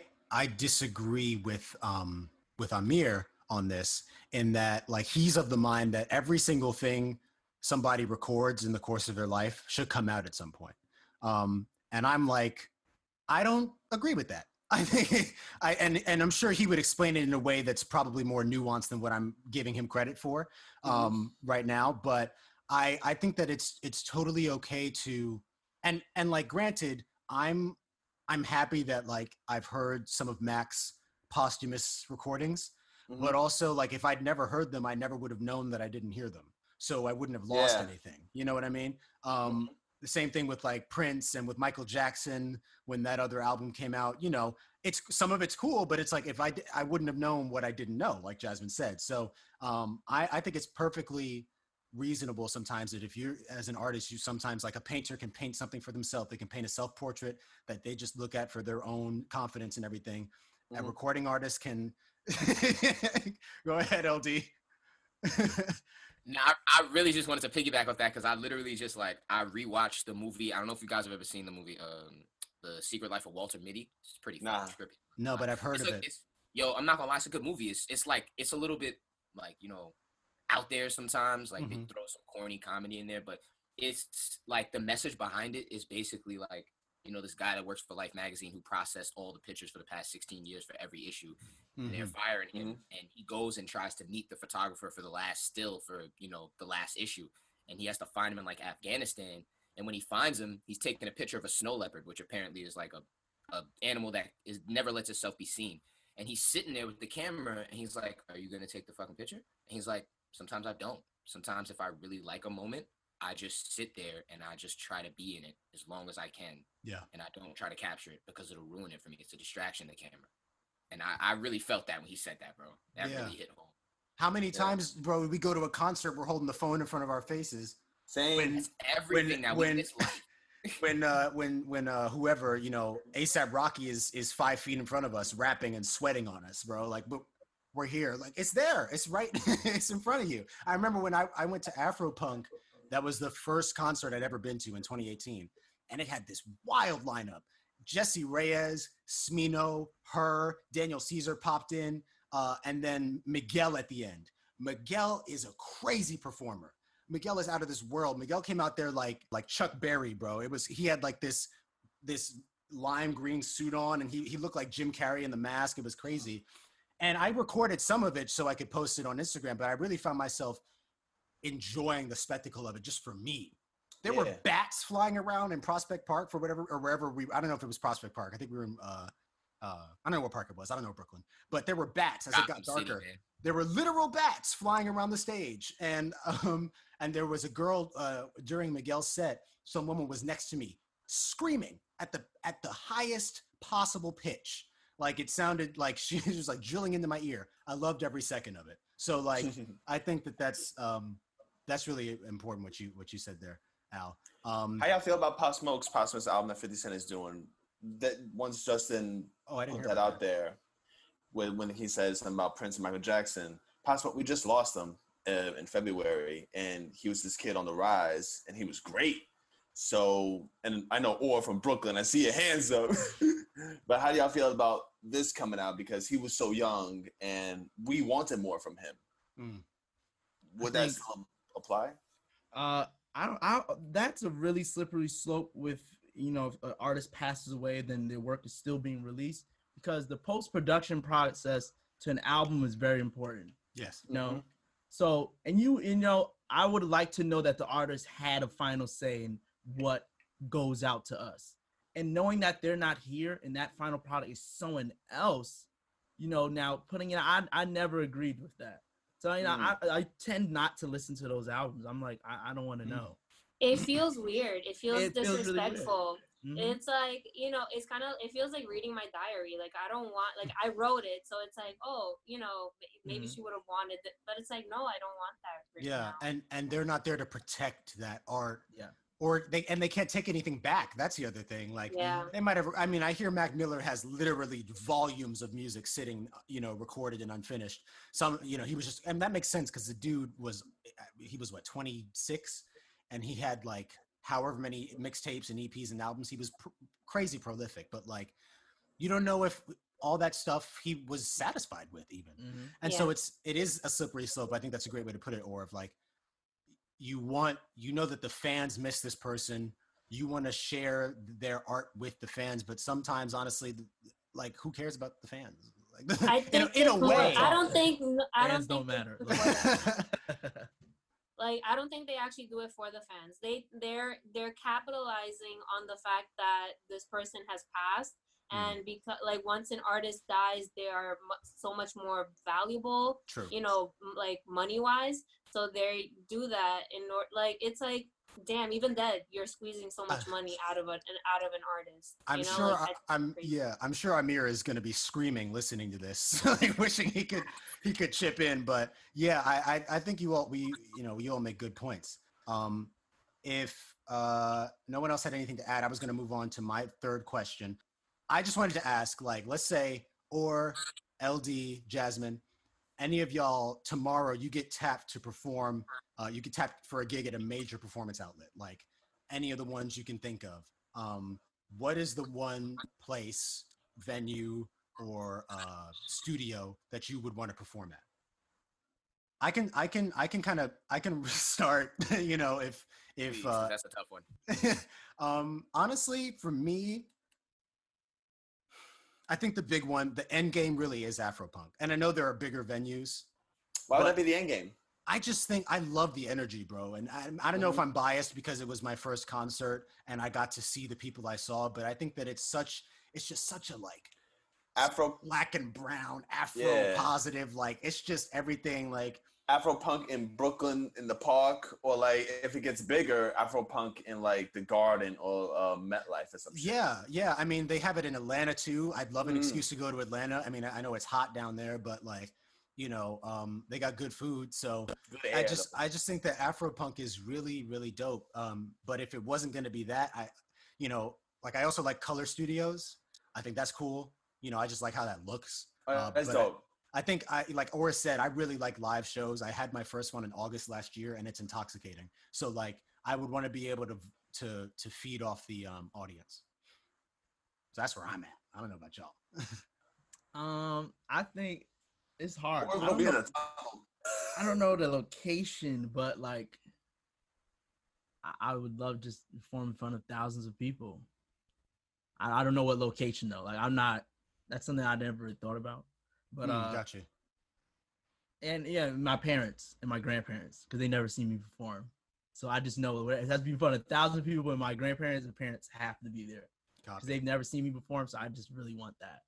disagree with Amir on this, in that like he's of the mind that every single thing somebody records in the course of their life should come out at some point. And I'm like, I don't agree with that. I think and I'm sure he would explain it in a way that's probably more nuanced than what I'm giving him credit for right now. But I think that it's totally okay to, and like, granted, I'm happy that like I've heard some of Mac's posthumous recordings, but also like if I'd never heard them, I never would have known that I didn't hear them. So I wouldn't have lost anything. You know what I mean? The same thing with like Prince and with Michael Jackson when that other album came out. You know, it's some of it's cool, but it's like if I wouldn't have known what I didn't know, like Jasmine said. So I think it's perfectly reasonable sometimes that if you're as an artist, you sometimes, like a painter can paint something for themselves. They can paint a self-portrait that they just look at for their own confidence and everything. A recording artist can go ahead, LD. Now, I really just wanted to piggyback off that because I literally just like I rewatched the movie. I don't know if you guys have ever seen the movie, The Secret Life of Walter Mitty. It's pretty fucking trippy. No, but I've heard of it. Yo, I'm not gonna lie, it's a good movie. It's like it's a little bit like, you know, out there sometimes. Like they throw some corny comedy in there, but it's like the message behind it is basically like, you know, this guy that works for Life magazine who processed all the pictures for the past 16 years for every issue. And they're firing him. And he goes and tries to meet the photographer for the last still for, you know, the last issue. And he has to find him in like Afghanistan. And when he finds him, he's taking a picture of a snow leopard, which apparently is like a animal that never lets itself be seen. And he's sitting there with the camera and he's like, "Are you going to take the fucking picture?" And he's like, "Sometimes I don't. Sometimes if I really like a moment, I just sit there and I just try to be in it as long as I can. Yeah. And I don't try to capture it because it'll ruin it for me. It's a distraction, the camera." And I really felt that when he said that, bro. That really hit home. How many times, bro, we go to a concert, we're holding the phone in front of our faces. Same. That's everything that we dislike. when whoever, you know, ASAP Rocky is 5 feet in front of us rapping and sweating on us, bro. Like, but we're here. Like, it's there. It's right. It's in front of you. I remember when I went to Afropunk, that was the first concert I'd ever been to in 2018. And it had this wild lineup. Jesse Reyes, Smino, her, Daniel Caesar popped in, and then Miguel at the end. Miguel is a crazy performer. Miguel is out of this world. Miguel came out there like Chuck Berry, bro. He had like this lime green suit on, and he looked like Jim Carrey in The Mask. It was crazy. And I recorded some of it so I could post it on Instagram, but I really found myself enjoying the spectacle of it just for me. There were bats flying around in Prospect Park for whatever, or wherever I don't know if it was Prospect Park. I think we were in I don't know what park it was. I don't know Brooklyn, but there were bats as it got Gotham City, darker. man. There were literal bats flying around the stage, and there was a girl during Miguel's set. Some woman was next to me, screaming at the highest possible pitch. Like it sounded like she was like drilling into my ear. I loved every second of it. So like I think that's really important what you said there, Al. How y'all feel about Pop Smoke's album that 50 Cent is doing? That once Justin put that out there, when he says something about Prince and Michael Jackson, Pop Smoke, we just lost him in February, and he was this kid on the rise, and he was great. So, and I know Or from Brooklyn, I see your hands up. But how do y'all feel about this coming out? Because he was so young, and we wanted more from him. Would that still apply? That's a really slippery slope with, if an artist passes away, then their work is still being released, because the post-production process to an album is very important. Yes. So, and I would like to know that the artist had a final say in what goes out to us. And knowing that they're not here and that final product is someone else, now putting it, I never agreed with that. So, I tend not to listen to those albums. I'm like, I don't want to know. It feels weird. It feels disrespectful. Really weird. It's like, it's kind of, it feels like reading my diary. Like, I don't want, like, I wrote it. So it's like, oh, maybe she would have wanted it. But it's like, no, I don't want that. Yeah. And they're not there to protect that art. Yeah. Or they can't take anything back. That's the other thing. Like they might have, I hear Mac Miller has literally volumes of music sitting, recorded and unfinished. Some, he was just, and that makes sense because the dude was 26, and he had like however many mixtapes and EPs and albums. He was crazy prolific, but like, you don't know if all that stuff he was satisfied with even. And so it is a slippery slope. I think that's a great way to put it. Or of like, you know that the fans miss this person. You want to share their art with the fans, but sometimes, honestly, like who cares about the fans? Like, I think in a way, I don't think don't matter. Like, I don't think they actually do it for the fans. They're capitalizing on the fact that this person has passed, and because like once an artist dies, they are so much more valuable. True. Like money wise. So they do that like it's like, damn, even dead, you're squeezing so much money out of an artist. I'm sure Amir is going to be screaming listening to this, like wishing he could chip in. But yeah, I think we all make good points. If no one else had anything to add, I was going to move on to my third question. I just wanted to ask, like, let's say, or LD, Jasmine, any of y'all tomorrow, you get tapped to perform, you get tapped for a gig at a major performance outlet, like any of the ones you can think of. What is the one place, venue, or studio that you would want to perform at? I can start, if that's a tough one. Honestly, for me, I think the big one, the end game really is Afropunk. And I know there are bigger venues. Why would that be the end game? I just think I love the energy, bro. And I don't know if I'm biased because it was my first concert and I got to see the people I saw, but I think that it's just such a like Afro black and brown, Afro positive, like it's just everything like Afropunk in Brooklyn in the park, or like if it gets bigger, Afropunk in like the Garden or MetLife or something. Yeah. I mean, they have it in Atlanta too. I'd love an excuse to go to Atlanta. I mean, I know it's hot down there, but like, they got good food. So I just think that Afropunk is really, really dope. But if it wasn't going to be that, I also like Color Studios. I think that's cool. I just like how that looks. That's dope. I think like Ora said, I really like live shows. I had my first one in August last year and it's intoxicating. So like I would want to be able to feed off the audience. So that's where I'm at. I don't know about y'all. I think it's hard. I don't know the location, but like I would love just to perform in front of thousands of people. I don't know what location though. Like that's something I never really thought about. But got you. And yeah, my parents and my grandparents, because they never see me perform. So I just know it has to be in front of 1,000 people, but my grandparents and parents have to be there. Because they've never seen me perform, so I just really want that.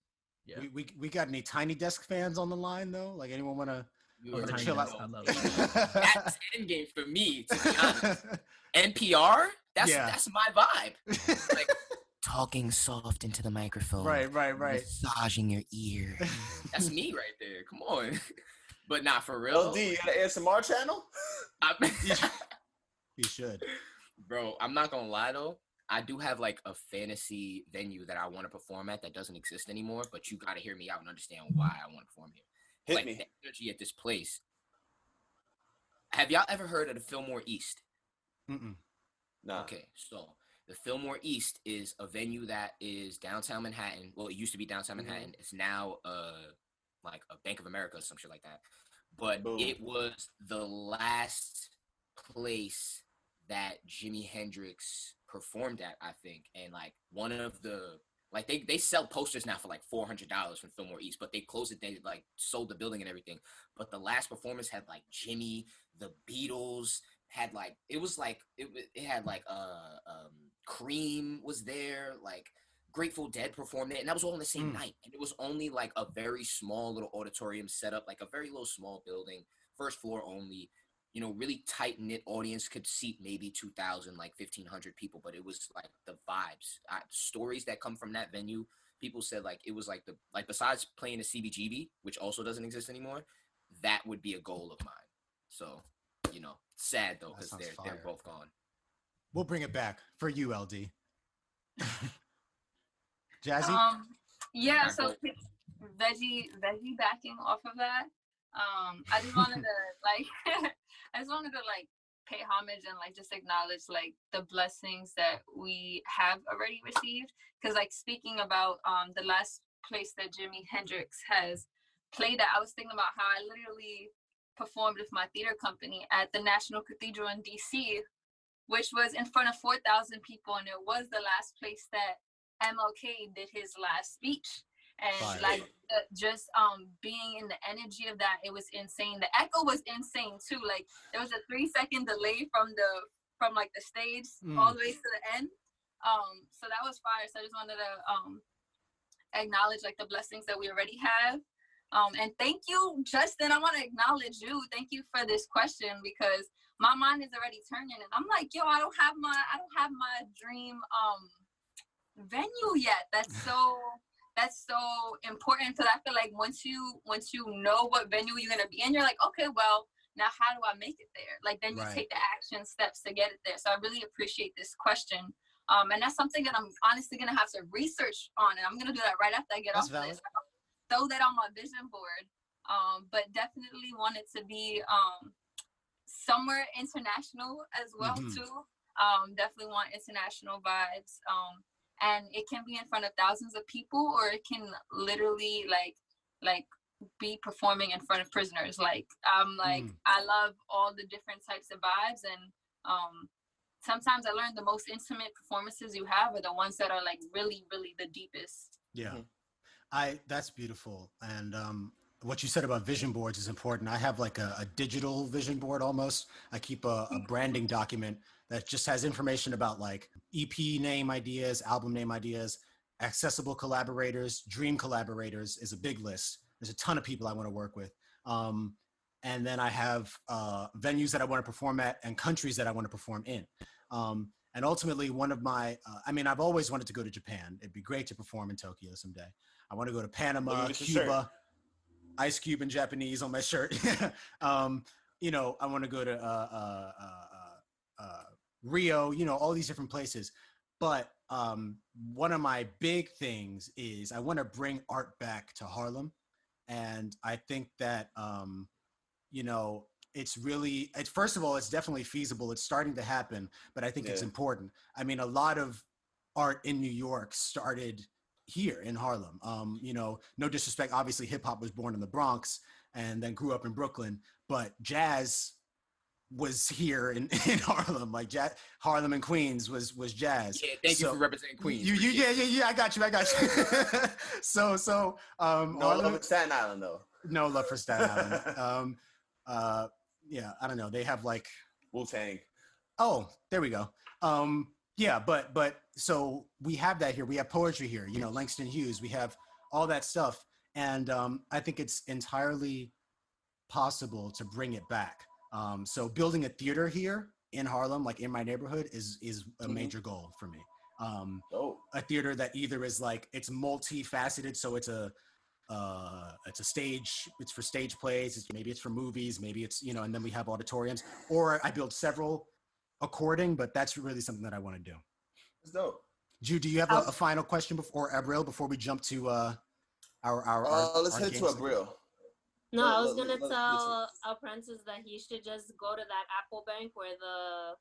Yeah. We got any Tiny Desk fans on the line though? Like anyone want to Tiny chill out? Desk, I love it. That's endgame for me, to be honest. NPR, that's my vibe. Like talking soft into the microphone. Right. Massaging your ear. That's me right there. Come on. But not for real. LD, you got an ASMR channel? You should. Bro, I'm not gonna lie though. I do have like a fantasy venue that I want to perform at that doesn't exist anymore, but you got to hear me out and understand why I want to perform here. Hit me. The energy at this place. Have y'all ever heard of the Fillmore East? Mm-mm. No. Okay, so the Fillmore East is a venue that is downtown Manhattan. Well, it used to be downtown Manhattan. It's now like a Bank of America or some shit like that. But Boom. it was the last place that Jimi Hendrix performed at, I think. And like one of the like they sell posters now for like $400 from Fillmore East, but they closed it. They like sold the building and everything. But the last performance had like Jimmy, the Beatles, had like it had like Cream was there, like Grateful Dead performed it, and that was all in the same night. And it was only like a very small little auditorium set up, like a very little small building, first floor only. You know, really tight knit audience, could seat maybe 2,000, like 1,500 people, but it was like the vibes. Stories that come from that venue, people said like it was like besides playing the CBGB, which also doesn't exist anymore, that would be a goal of mine. So, you know, sad though because they're both gone. We'll bring it back for you, LD. Jazzy? Yeah, so veggie backing off of that. I just wanted to pay homage and like just acknowledge like the blessings that we have already received. Because like speaking about the last place that Jimi Hendrix has played at, I was thinking about how I literally performed with my theater company at the National Cathedral in DC, which was in front of 4,000 people, and it was the last place that MLK did his last speech. And just being in the energy of that, it was insane. The echo was insane too. Like there was a 3-second delay from like the stage all the way to the end. So that was fire. So I just wanted to acknowledge like the blessings that we already have. And thank you, Justin. I want to acknowledge you. Thank you for this question because my mind is already turning, and I'm like, yo, I don't have my dream venue yet. That's so important because I feel like once you know what venue you're gonna be in, you're like, okay, well, now how do I make it there? Like then you take the action steps to get it there. So I really appreciate this question. And that's something that I'm honestly gonna have to research on, and I'm gonna do that right after I get off this. Throw that on my vision board. But definitely want it to be somewhere international as well too. Definitely want international vibes. And it can be in front of thousands of people, or it can literally like be performing in front of prisoners. Like I love all the different types of vibes, and sometimes I learn the most intimate performances you have are the ones that are like really, really the deepest. Yeah, that's beautiful. And what you said about vision boards is important. I have like a digital vision board almost. I keep a branding document that just has information about like EP name ideas, album name ideas, accessible collaborators, dream collaborators is a big list. There's a ton of people I want to work with. And then I have venues that I want to perform at and countries that I want to perform in. And ultimately one of my, I've always wanted to go to Japan. It'd be great to perform in Tokyo someday. I want to go to Panama, Cuba, Ice Cube in Japanese on my shirt. You know, I want to go to Rio, you know, all these different places. But one of my big things is I want to bring art back to Harlem. And I think that, you know, first of all, it's definitely feasible. It's starting to happen, but I think it's important. I mean, a lot of art in New York started here in Harlem. You know, no disrespect, obviously hip hop was born in the Bronx and then grew up in Brooklyn, but jazz was here in Harlem. Like Harlem and Queens was jazz. Yeah, thank you for representing Queens. Yeah, I got you. So no love for Staten Island though. No love for Staten Island. Yeah, I don't know. They have like Wu-Tang. Oh, there we go. Yeah, but so we have that here. We have poetry here. You know, Langston Hughes. We have all that stuff. And I think it's entirely possible to bring it back. So building a theater here in Harlem, like in my neighborhood, is a major goal for me. A theater that either is like, it's multifaceted, so it's a stage, it's for stage plays, maybe it's for movies, maybe it's, you know, and then we have auditoriums, or I build several according, but that's really something that I want to do. That's dope. Jude, do you have a final question before Abril, before we jump to let's head to Abril. No, I was gonna tell Apprentice that he should just go to that Apple Bank where the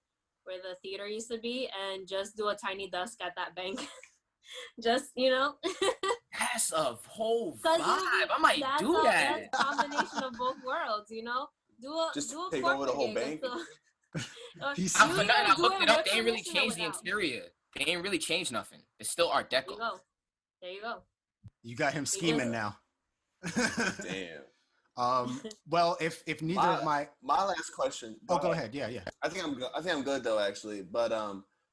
theater used to be and just do a tiny desk at that bank. Just, you know. That's a whole vibe. I might do that. That's a combination of both worlds, you know. Do a take over the whole bank. I forgot. I looked it up. They ain't really changed the interior. They ain't really changed nothing. It's still Art Deco. There you go. You got him scheming now. Damn. Well, if neither of my last question. Go ahead. Yeah. I think I'm good though, actually. But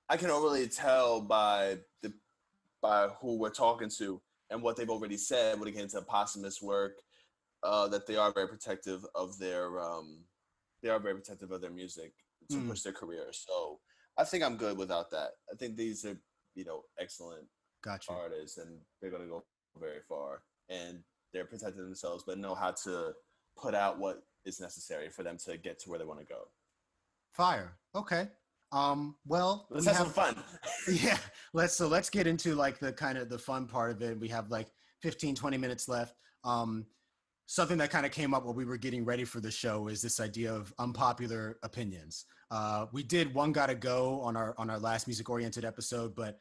I can already tell by who we're talking to and what they've already said when it gets into posthumous work, that they are very protective of their music to push their career. So I think I'm good without that. I think these are, you know, excellent artists, and they're gonna go very far, and they're protecting themselves, but know how to put out what is necessary for them to get to where they want to go. Fire. Okay. Well, let's have some fun. Yeah. Let's get into like the kind of the fun part of it. We have like 15-20 minutes left. Something that kind of came up while we were getting ready for the show is this idea of unpopular opinions. We did One Gotta Go on our last music-oriented episode, but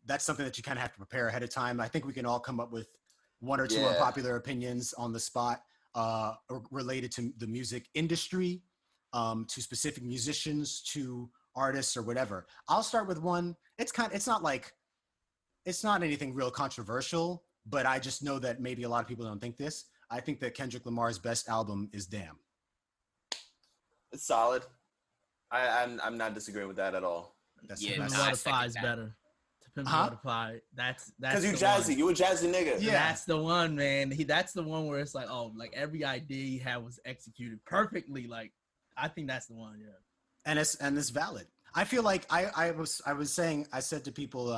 that's something that you kind of have to prepare ahead of time. I think we can all come up with one or two unpopular opinions on the spot related to the music industry, to specific musicians, to artists, or whatever. I'll start with one. It's not anything real controversial, but I just know that maybe a lot of people don't think this. I think that Kendrick Lamar's best album is Damn. It's solid. I'm not disagreeing with that at all. To Pimp a Butterfly is better. To Pimp a Butterfly, that's because you jazzy. You a jazzy nigga. Yeah, that's the one, man. That's the one where it's like, oh, like every idea he had was executed perfectly. Like, I think that's the one. Yeah. And it's valid. I feel like I said to people,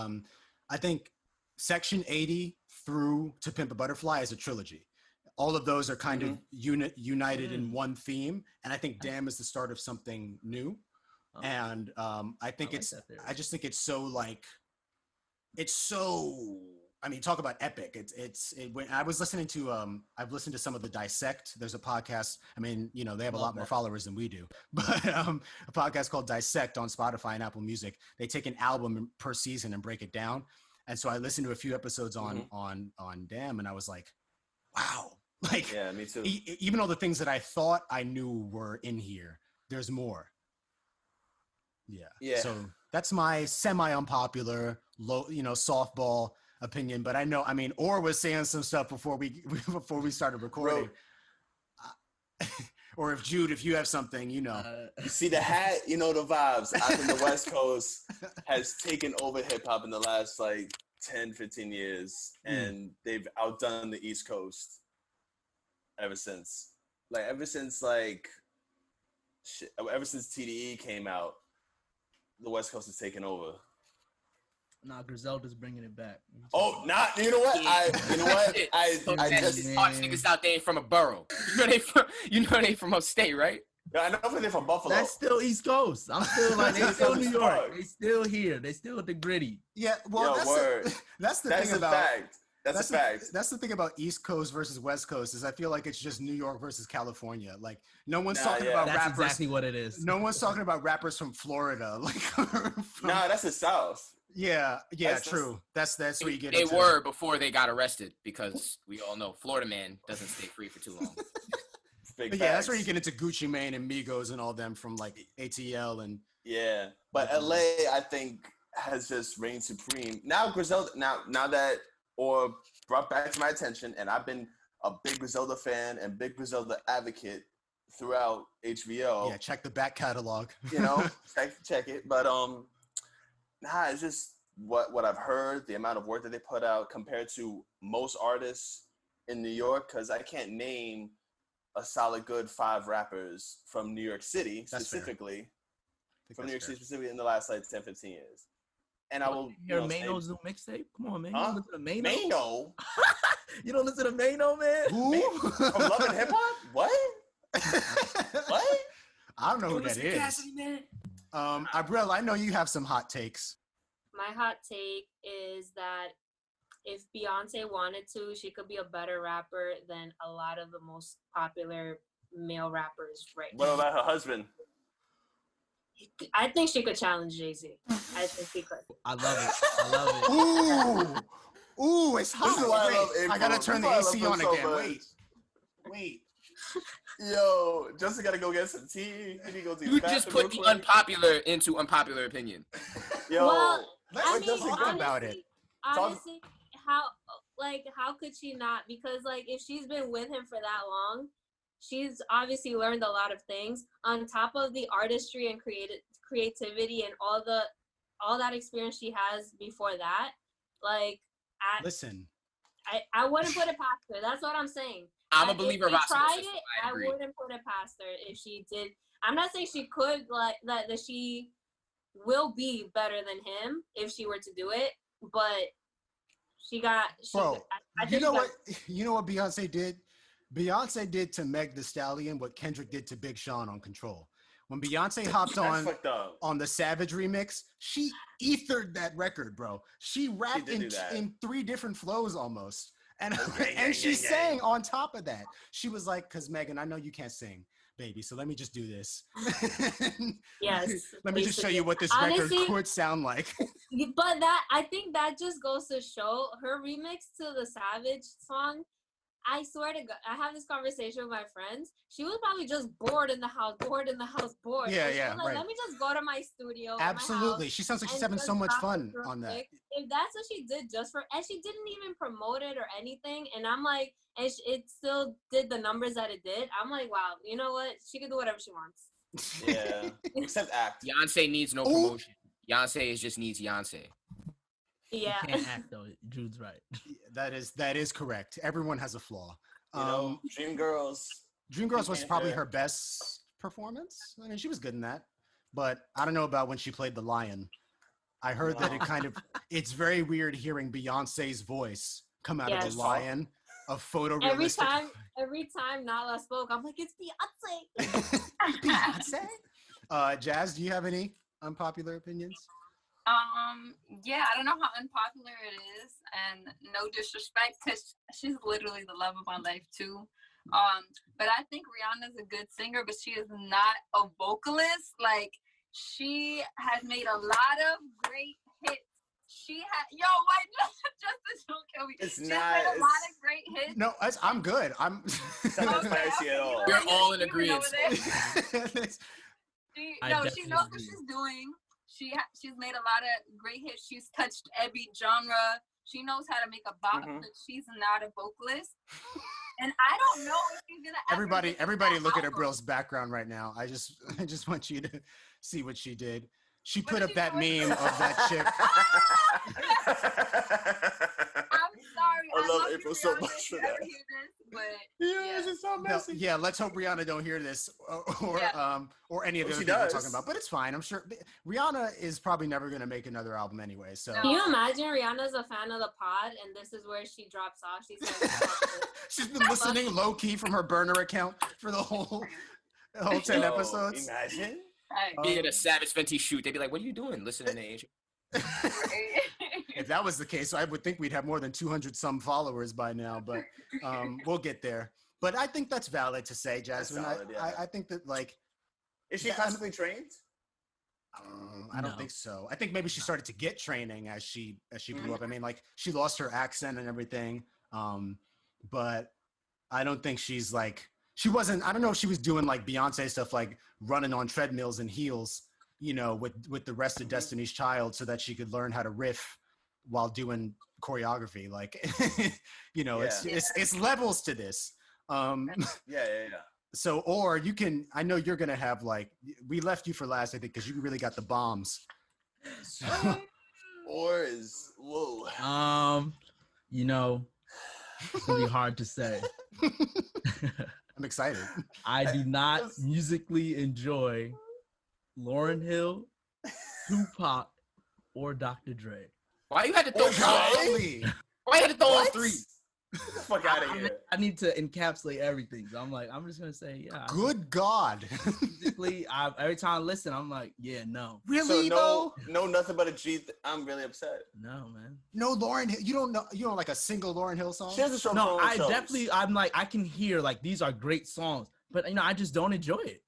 I think Section 80 through To Pimp a Butterfly is a trilogy. All of those are kind of united in one theme, and I think Damn is the start of something new. And I think I just think it's so like, I mean, talk about epic. When I was listening to, I've listened to some of the Dissect. There's a podcast. I mean, you know, they have a lot more followers than we do, but a podcast called Dissect on Spotify and Apple Music. They take an album per season and break it down. And so I listened to a few episodes on Damn, and I was like, wow. Like, yeah, me too. Even all the things that I thought I knew were in here, there's more. Yeah. So that's my semi-unpopular, low, you know, softball opinion. But I know, I mean, Orr was saying some stuff before we started recording. Or if Jude, if you have something, you know. You see the hat, you know the vibes. I think the West Coast has taken over hip hop in the last like 10, 15 years, and they've outdone the East Coast ever since TDE came out. The West Coast has taken over. Nah, Griselda's bringing it back. Oh, not you know what? I just niggas out there from a borough. You know they from upstate, right? Yeah, I know they're from Buffalo. That's still East Coast. I'm still like, they still New York. They still here. They still the gritty. Yeah, well, that's the thing about. Fact. That's a fact. That's the thing about East Coast versus West Coast is I feel like it's just New York versus California. Like no one's talking about that's rappers. That's exactly what it is. No one's talking about rappers from Florida. Like that's the South. Yeah, true. That's where you get. They were before they got arrested because we all know Florida man doesn't stay free for too long. But yeah, that's where you get into Gucci Mane and Migos and all them from like ATL and. Yeah, but LA I think has just reigned supreme. Now Griselda, now that or brought back to my attention, and I've been a big Griselda fan and big Griselda advocate throughout HvO. Yeah, check the back catalog. You know, check it. But it's just what I've heard, the amount of work that they put out compared to most artists in New York, because I can't name a solid good 5 rappers from New York City specifically. From New York City specifically in the last like 10, 15 years. And I will hear Mano's new mixtape. Come on, man. Huh? You don't listen to Mano? Mano? You don't listen to Mano, man? Who? From Love and Hip Hop? What? What? I don't know who that is. Cassidy, man. Abril, I know you have some hot takes. My hot take is that if Beyonce wanted to, she could be a better rapper than a lot of the most popular male rappers right now. What about her husband? I think she could challenge Jay-Z. I think she could. I love it. Ooh, it's hot. This is why I love Wait, I Abril. gotta turn the This is why I AC love on her so again. much. Wait. Yo, Justin gotta go get some tea. He go to You the just bathroom put the real quick. unpopular into unpopular opinion. Yo, Well, Let's I mean, just think honestly, about it. honestly, how could she not? Because like if she's been with him for that long, she's obviously learned a lot of things on top of the artistry and creativity and all that experience she has before that. Like, Listen, I wouldn't put it past her. That's what I'm saying. I'm a If believer of she osmosis. tried it, I I agree. wouldn't put it past her if she did. I'm not saying she could like that she will be better than him if she were to do it, but bro. I You know what? You know what Beyonce did? Beyonce did to Meg Thee Stallion what Kendrick did to Big Sean on Control. When Beyonce hopped on the Savage remix, she ethered that record, bro. She rapped in 3 different flows almost. And she sang on top of that. She was like, "Cause Megan, I know you can't sing, baby, so let me just do this." Yes. Let me just show you what this record could sound like. But I think that just goes to show her remix to the Savage song. I swear to God, I have this conversation with my friends. She was probably just bored in the house. Yeah, and she was like, right. Let me just go to my studio. Absolutely. She sounds like she's having so much fun on that. If that's what she did and she didn't even promote it or anything. And I'm like, and it still did the numbers that it did. I'm like, wow, you know what? She can do whatever she wants. Yeah, except act. Beyonce needs no promotion. Beyonce just needs Beyonce. Yeah. You can't act though. Jude's right. That is correct. Everyone has a flaw. You know, Dreamgirls was probably her best performance. I mean, she was good in that. But I don't know about when she played the lion. I heard that it's very weird hearing Beyonce's voice come out of the lion. A photorealistic. Every time Nala spoke, I'm like, it's Beyonce. Beyonce? Jazz, do you have any unpopular opinions? Yeah, I don't know how unpopular it is, and no disrespect, because she's literally the love of my life too. But I think Rihanna's a good singer, but she is not a vocalist. Like, she has made a lot of great hits. Justice, don't kill me. It's She's not made a lot of great hits. No, I'm good. I'm not spicy at all. We're all in agreement. She knows what she's doing. She's made a lot of great hits. She's touched every genre. She knows how to make a bop, but she's not a vocalist. And I don't know if she's gonna. Everybody, look at Abril's background right now. I just want you to see what she did. She put up that meme of that chick. I'm sorry. I love April so much for that. It's so messy. Yeah, let's hope Rihanna don't hear this or any of the other people we're talking about. But it's fine. I'm sure Rihanna is probably never going to make another album anyway. So can you imagine Rihanna's a fan of the pod and this is where she drops off? She's been listening low key from her burner account for the whole 10 episodes. Imagine. Being at a Savage Fenty shoot, they'd be like, "What are you doing? Listening to Angel." If that was the case, I would think we'd have more than 200 some followers by now, but we'll get there. But I think that's valid to say, Jasmine. I think that, like, is she classically trained? I don't think so. I think maybe she started to get training as she grew up. I mean, like, she lost her accent and everything, but I don't think she's like. She wasn't. I don't know if she was doing like Beyonce stuff, like running on treadmills and heels, you know, with the rest of Destiny's Child, so that she could learn how to riff while doing choreography. Like, you know, it's levels to this. Yeah. So, or you can. I know you're gonna have like. We left you for last, I think, because you really got the bombs. So, Or is whoa. You know, it's gonna be hard to say. I'm excited. I do not musically enjoy Lauryn Hill, Tupac, or Dr. Dre. Why you had to throw Golly. Why you had to throw on What? three? Get the fuck out of here. I need to encapsulate everything. So I'm just gonna say, yeah. Good God. Musically, every time I listen, I'm like, yeah, no. Really So though? no, nothing but a G. I'm really upset. No, man. No Lauryn Hill. You don't like a single Lauryn Hill song? She has a show. No, I'm like, I can hear like these are great songs, but I just don't enjoy it.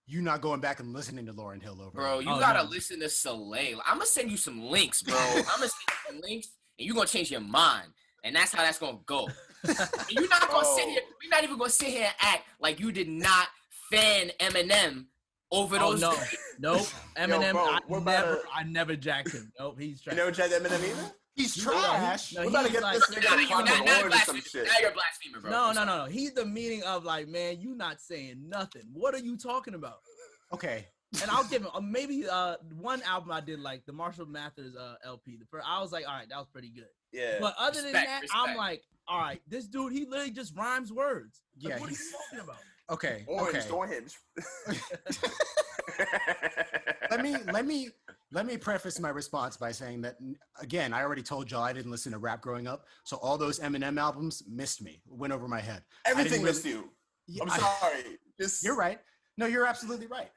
You not going back and listening to Lauryn Hill over. Bro, you gotta listen to Soleil. I'm gonna send you some links, bro. I'm gonna send you some links, and you're gonna change your mind. And that's how that's gonna go. And you're not gonna sit here. You're not even gonna sit here and act like you did not fan Eminem over those. No, nope. Eminem. Bro, I never jacked him. Nope, he's trash. You never tried Eminem either? He's trash. No, We're about to get this nigga Now on or some shit. you're blaspheming, bro. No. He's the meaning of like, man, you not saying nothing. What are you talking about? Okay. And I'll give him maybe one album I did like the Marshall Mathers LP. I was like, all right, that was pretty good. Yeah. But other than that, I'm like, all right, this dude, he literally just rhymes words. Like, Yeah, what are you talking about? Okay. Orange. Let me preface my response by saying that again, I already told y'all I didn't listen to rap growing up, so all those Eminem albums missed me, went over my head. Everything missed you. Yeah, I'm sorry. You're right. No, you're absolutely right.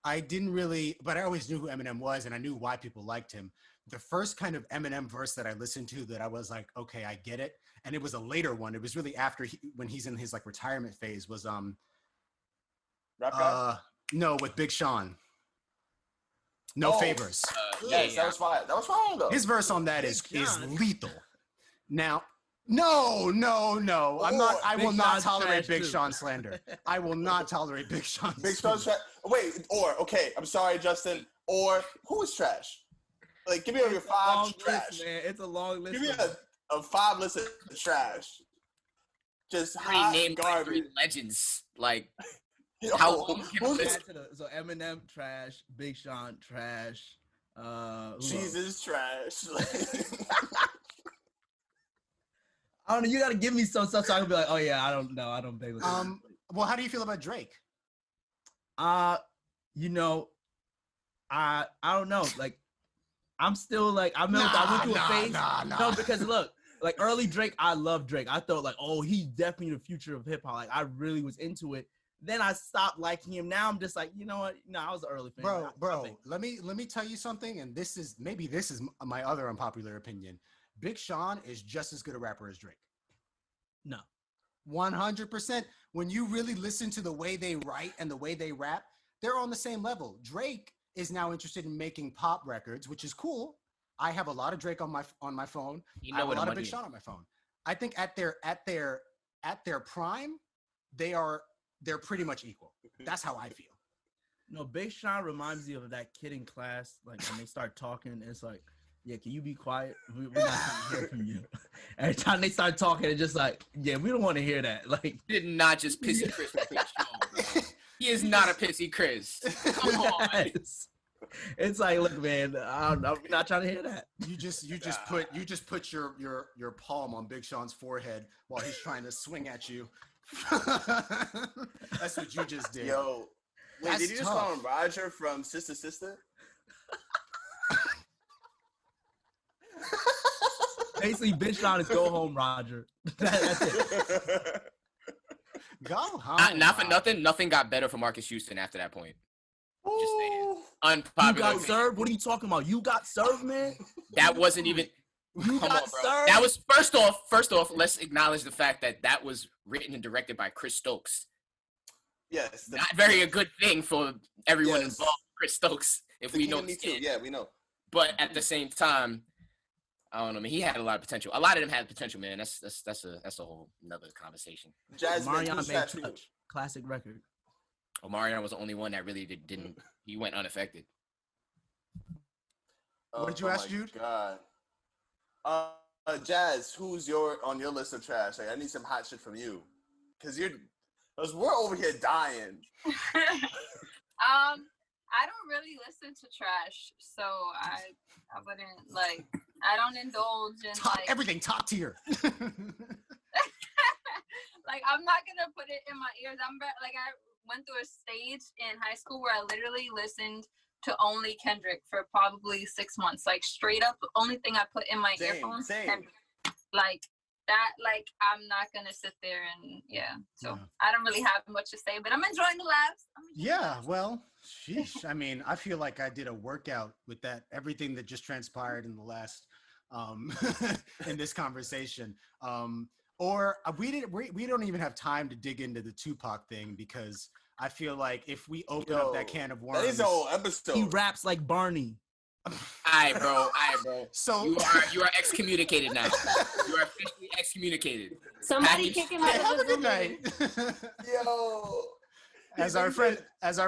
I didn't really, but I always knew who Eminem was, and I knew why people liked him. The first kind of Eminem verse that I listened to that I was like, okay, I get it, and it was a later one. It was really after when he's in his like retirement phase. Was Rap God? No, with Big Sean. No favors. Yes, that was fire. That was fire though. His verse on that is lethal. Now, no. I'm not. I will not tolerate Big Sean slander. I will not tolerate Big Sean. Big Sean's trash. Wait, okay. I'm sorry, Justin. Or who is trash? Like, give me your 5 trash. List, man. It's a long list. Give me a 5 list of trash. Just hot garbage. Like 3 legends. Like, Yo, how long can who's list? So Eminem trash, Big Sean trash. Jesus trash. I don't know. You gotta give me some stuff so I can be like, oh yeah, I don't know. I don't beg with Well, how do you feel about Drake? You know, I don't know. Like, I'm still like, I went through a phase. No, because look, like early Drake, I love Drake. I thought like, oh, he's definitely the future of hip hop. Like, I really was into it. Then I stopped liking him. Now I'm just like, you know what? No, I was an early fan. Bro, let me tell you something, and this is my other unpopular opinion. Big Sean is just as good a rapper as Drake. No. 100%. When you really listen to the way they write and the way they rap, they're on the same level. Drake is now interested in making pop records, which is cool. I have a lot of Drake on my phone. I have a lot of Big Sean on my phone. I think at their prime, they're pretty much equal. That's how I feel. No, Big Sean reminds me of that kid in class. Like when they start talking, it's like, yeah, can you be quiet? We're not trying to hear from you. Every time they start talking, it's just like, yeah, we don't want to hear that. Like, Did not just pissy Chris for Big Sean, bro. He is not a pissy Chris. Come on. yes. It's like, look, man, I'm not trying to hear that. You just put your palm on Big Sean's forehead while he's trying to swing at you. That's what you just did. Yo, wait, did you just call him Roger from Sister Sister? Basically, Big Sean is go home, Roger. That's it. Go home. Not for nothing. Nothing got better for Marcus Houston after that point. Just saying. Unpopular. You got served? What are you talking about? You got served, man? That wasn't even. You got served? That was first off. Let's acknowledge the fact that was written and directed by Chris Stokes. Yes. Not very a good thing for everyone involved. Chris Stokes, if we know. Me too. Yeah, we know. But at the same time, I don't know, man. He had a lot of potential. A lot of them had potential, man. That's a whole another conversation. Marion made Touch, classic record. Omarion was the only one that really didn't. He went unaffected. What did you ask, Jude? God. Jazz, who's on your list of trash? Like, I need some hot shit from you, because we're over here dying. I don't really listen to trash, so I wouldn't like. I don't indulge in everything top tier. Like I'm not gonna put it in my ears. I went through a stage in high school where I literally listened to only Kendrick for probably 6 months. Like straight up, the only thing I put in my earphones. Kendrick. Like that. Like I'm not gonna sit there and So I don't really have much to say, but I'm enjoying the laughs. Well, sheesh. I mean, I feel like I did a workout with that. Everything that just transpired in the last in this conversation. Or we don't even have time to dig into the Tupac thing because I feel like if we open up that can of worms, that is the whole episode. He raps like Barney. All right, bro. So you are excommunicated now. You are officially excommunicated. Somebody kick him out of have a good night. Yo. As our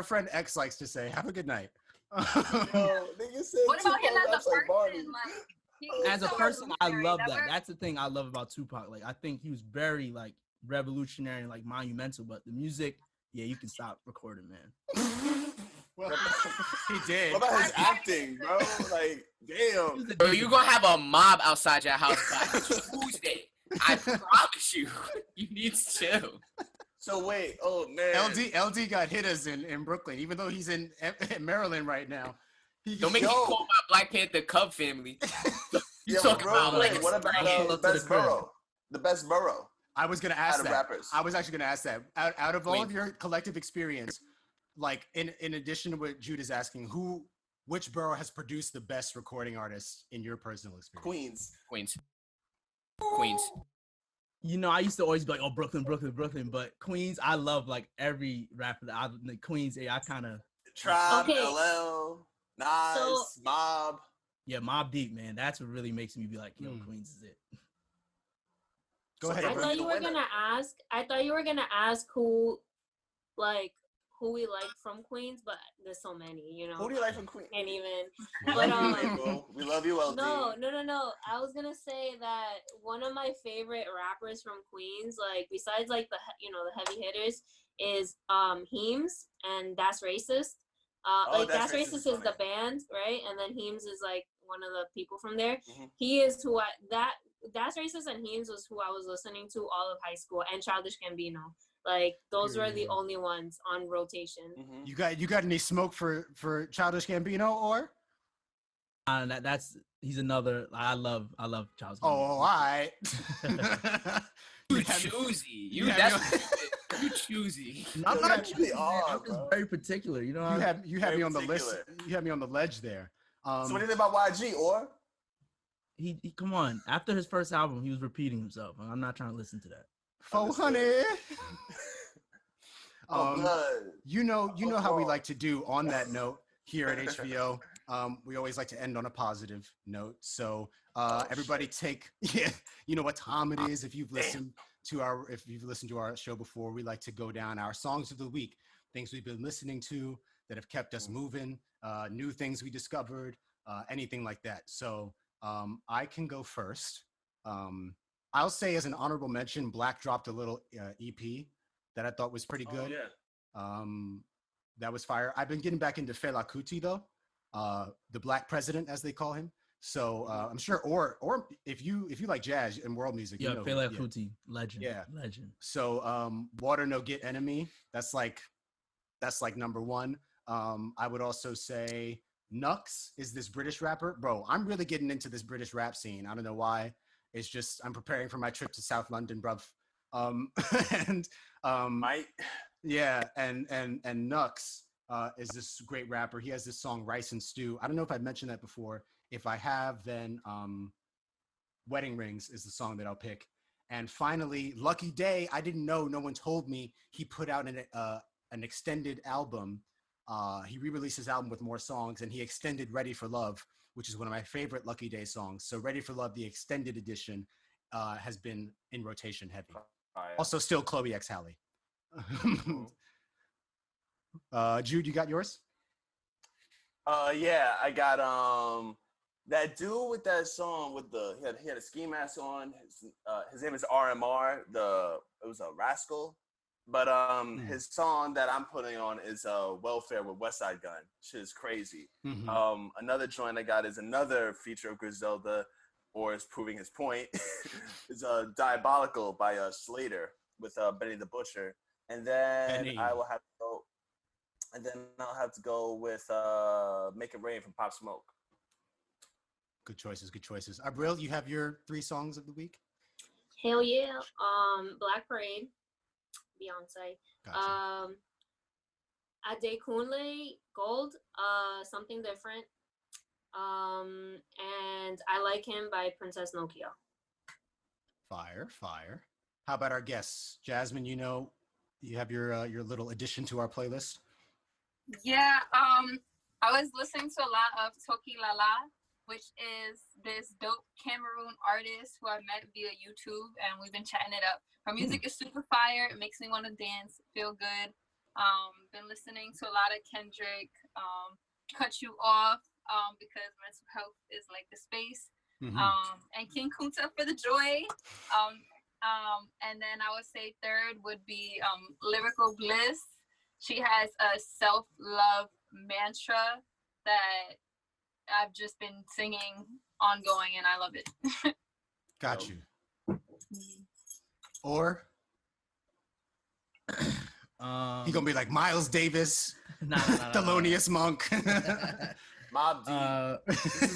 friend X likes to say, have a good night. Yo, nigga said What about him as a person? Barney. As a person, I love that. That's the thing I love about Tupac. Like, I think he was very like revolutionary and like monumental. But the music, you can stop recording, man. Well, he did. What about his acting, bro? Like, damn. Bro, you gonna have a mob outside your house by Tuesday. I promise you. You need to chill. So wait, oh man. LD got hitters in Brooklyn, even though he's in Maryland right now. Don't make me call my Black Panther Cub family. You talking about like what about the best borough? The best borough. I was gonna ask out that. Of rappers. I was actually gonna ask that. Out of all of your collective experience, like in addition to what Jude is asking, which borough has produced the best recording artists in your personal experience? Queens. You know, I used to always be like, oh, Brooklyn, but Queens, I love like every rapper that the Queens. I kind of Tribe, LL, Nas, Mob. Yeah, Mob Deep, man. That's what really makes me be like, yo, Queens is it. Go ahead. I thought you were gonna ask who we like from Queens, but there's so many, you know. Who do you like from Queens? Can't even. We love you, LD. No. I was gonna say that one of my favorite rappers from Queens, like besides like the heavy hitters, is Heems, and That's Racist. That's Racist is the band, right? And then Heems is like one of the people from there. Mm-hmm. He is who That's Racist and Heems was who I was listening to all of high school, and Childish Gambino. Like those were the only ones on rotation. Mm-hmm. You got any smoke for Childish Gambino or? He's another. I love Childish Gambino. Oh, all right. You choosy. You choosy. I'm not choosy. I'm just very particular. You know. You have me on the list. You have me on the ledge there. So what do you think about YG or? He come on. After his first album, he was repeating himself. I'm not trying to listen to that. 400. You know how we like to do on that note here at HvO. We always like to end on a positive note. So everybody you know what time it is. If you've listened to our show before, we like to go down our songs of the week, things we've been listening to that have kept us moving, new things we discovered, anything like that. So I can go first. I'll say as an honorable mention, Black dropped a little EP that I thought was pretty good. That was fire. I've been getting back into Fela Kuti though, the Black President as they call him. So I'm sure, or if you like jazz and world music, Fela Kuti, legend. Yeah, legend. So Water No Get Enemy, that's like number one. I would also say Nux is this British rapper, bro. I'm really getting into this British rap scene. I don't know why. It's just I'm preparing for my trip to South London, bruv. And Nux is this great rapper. He has this song Rice and Stew. I don't know if I've mentioned that before. If I have, then Wedding Rings is the song that I'll pick. And finally, Lucky Day. I didn't know. No one told me. He put out an extended album. He re-released his album with more songs, and he extended Ready for Love, which is one of my favorite Lucky Day songs. So Ready for Love, the extended edition, has been in rotation heavy. Also still Chloe X Halle. Jude, you got yours? Yeah, I got that dude with that song with he had a ski mask on. His name is RMR. It was a Rascal. But his song that I'm putting on is Welfare with West Side Gun. Shit is crazy. Mhm. Another joint I got is another feature of Griselda, or is proving his point. Is Diabolical by Slater with Benny the Butcher. And then Benny. I will have to go. And then I'll have to go with Make It Rain from Pop Smoke. Good choices. Good choices. Abril, you have your 3 songs of the week. Hell yeah. Black Parade, Beyonce. Gotcha. Adekunle Gold, Something Different. And I Like Him by Princess Nokia. Fire, fire. How about our guests? Jasmine, you have your little addition to our playlist. Yeah, I was listening to a lot of Toki Lala, which is this dope Cameroon artist who I met via YouTube, and we've been chatting it up. Her music is super fire. It makes me want to dance, feel good. Been listening to a lot of Kendrick, Cut You Off, because mental health is like the space. And King Kunta for the joy. And then I would say third would be Lyrical Bliss. She has a self-love mantra that I've just been singing ongoing, and I love it. Got you. Or he gonna be like Miles Davis, Thelonious Monk. Mob D. This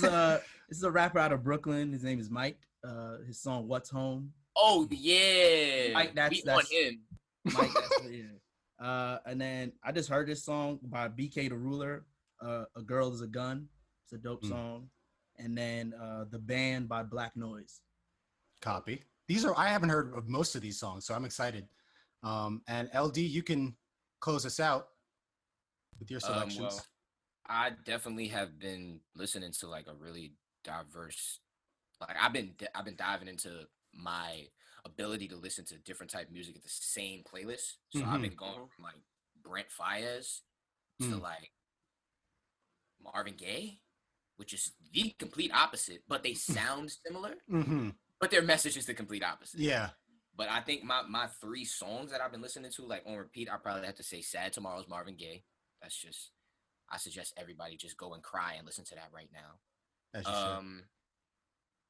is a rapper out of Brooklyn. His name is Mike. His song "What's Home." Oh yeah, Mike, that's on him. Mike, that's what, yeah. And then I just heard this song by BK the Ruler. A Girl Is a Gun. It's a dope song. And then The Band by Black Noise. Copy. I haven't heard of most of these songs, so I'm excited. And LD, you can close us out with your selections. Well, I definitely have been listening to like a really diverse. Like I've been diving into my ability to listen to different type of music at the same playlist. So I've been going from like Brent Faiyaz to like Marvin Gaye, which is the complete opposite, but they sound similar. But their message is the complete opposite. Yeah. But I think my 3 songs that I've been listening to, like on repeat, I probably have to say Sad Tomorrow's Marvin Gaye. That's just, I suggest everybody just go and cry and listen to that right now. As you should.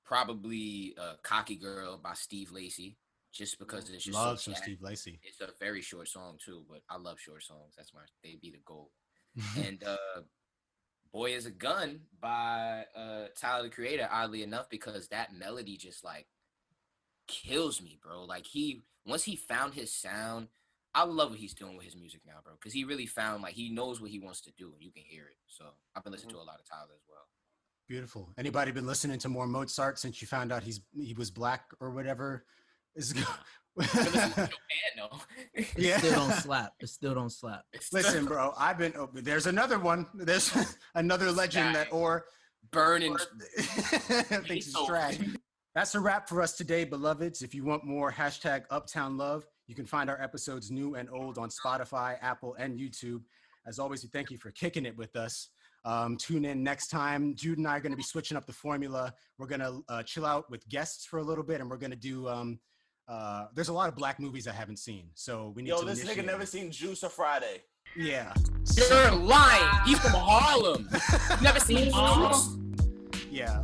Probably Cocky Girl by Steve Lacy, just because it's just love so some sad. Steve Lacy. It's a very short song too, but I love short songs. They be the goal. And Boy Is a Gun by Tyler the Creator, oddly enough, because that melody just like kills me, bro. Like once he found his sound, I love what he's doing with his music now, bro, because he really found like he knows what he wants to do and you can hear it. So I've been listening to a lot of Tyler as well. Beautiful. Anybody been listening to more Mozart since you found out he was black or whatever? Yeah. It still don't slap. Listen, bro, there's another one. There's another legend that burning thinks it's trash. That's a wrap for us today, beloveds. If you want more #Uptown Love, you can find our episodes new and old on Spotify, Apple, and YouTube. As always, we thank you for kicking it with us. Tune in next time. Jude and I are going to be switching up the formula. We're going to chill out with guests for a little bit, and we're going to do there's a lot of black movies I haven't seen, so we need to this nigga never seen Juice or Friday. Yeah. You're lying. He's from Harlem. Never seen Juice. Yeah,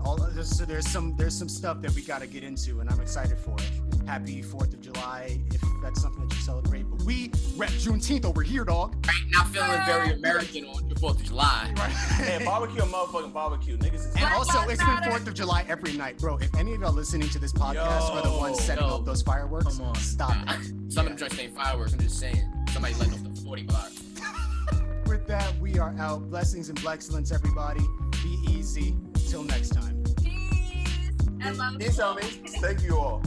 there's some stuff that we got to get into, and I'm excited for it. Happy 4th of July, if that's something that you celebrate. But we rep Juneteenth over here, dog. Right, not feeling very American on your 4th of July. Right. Hey, barbecue a motherfucking barbecue. Niggas is and also, it's been 4th of July every night. Bro, if any of y'all listening to this podcast are the ones setting up those fireworks, come on. Stop it. Some of them joints ain't fireworks. I'm just saying. Somebody's lighting off the 40 block. With that, we are out. Blessings and excellence, everybody. Be easy. Till next time. Peace. I love you. Peace, homies. Thank you all.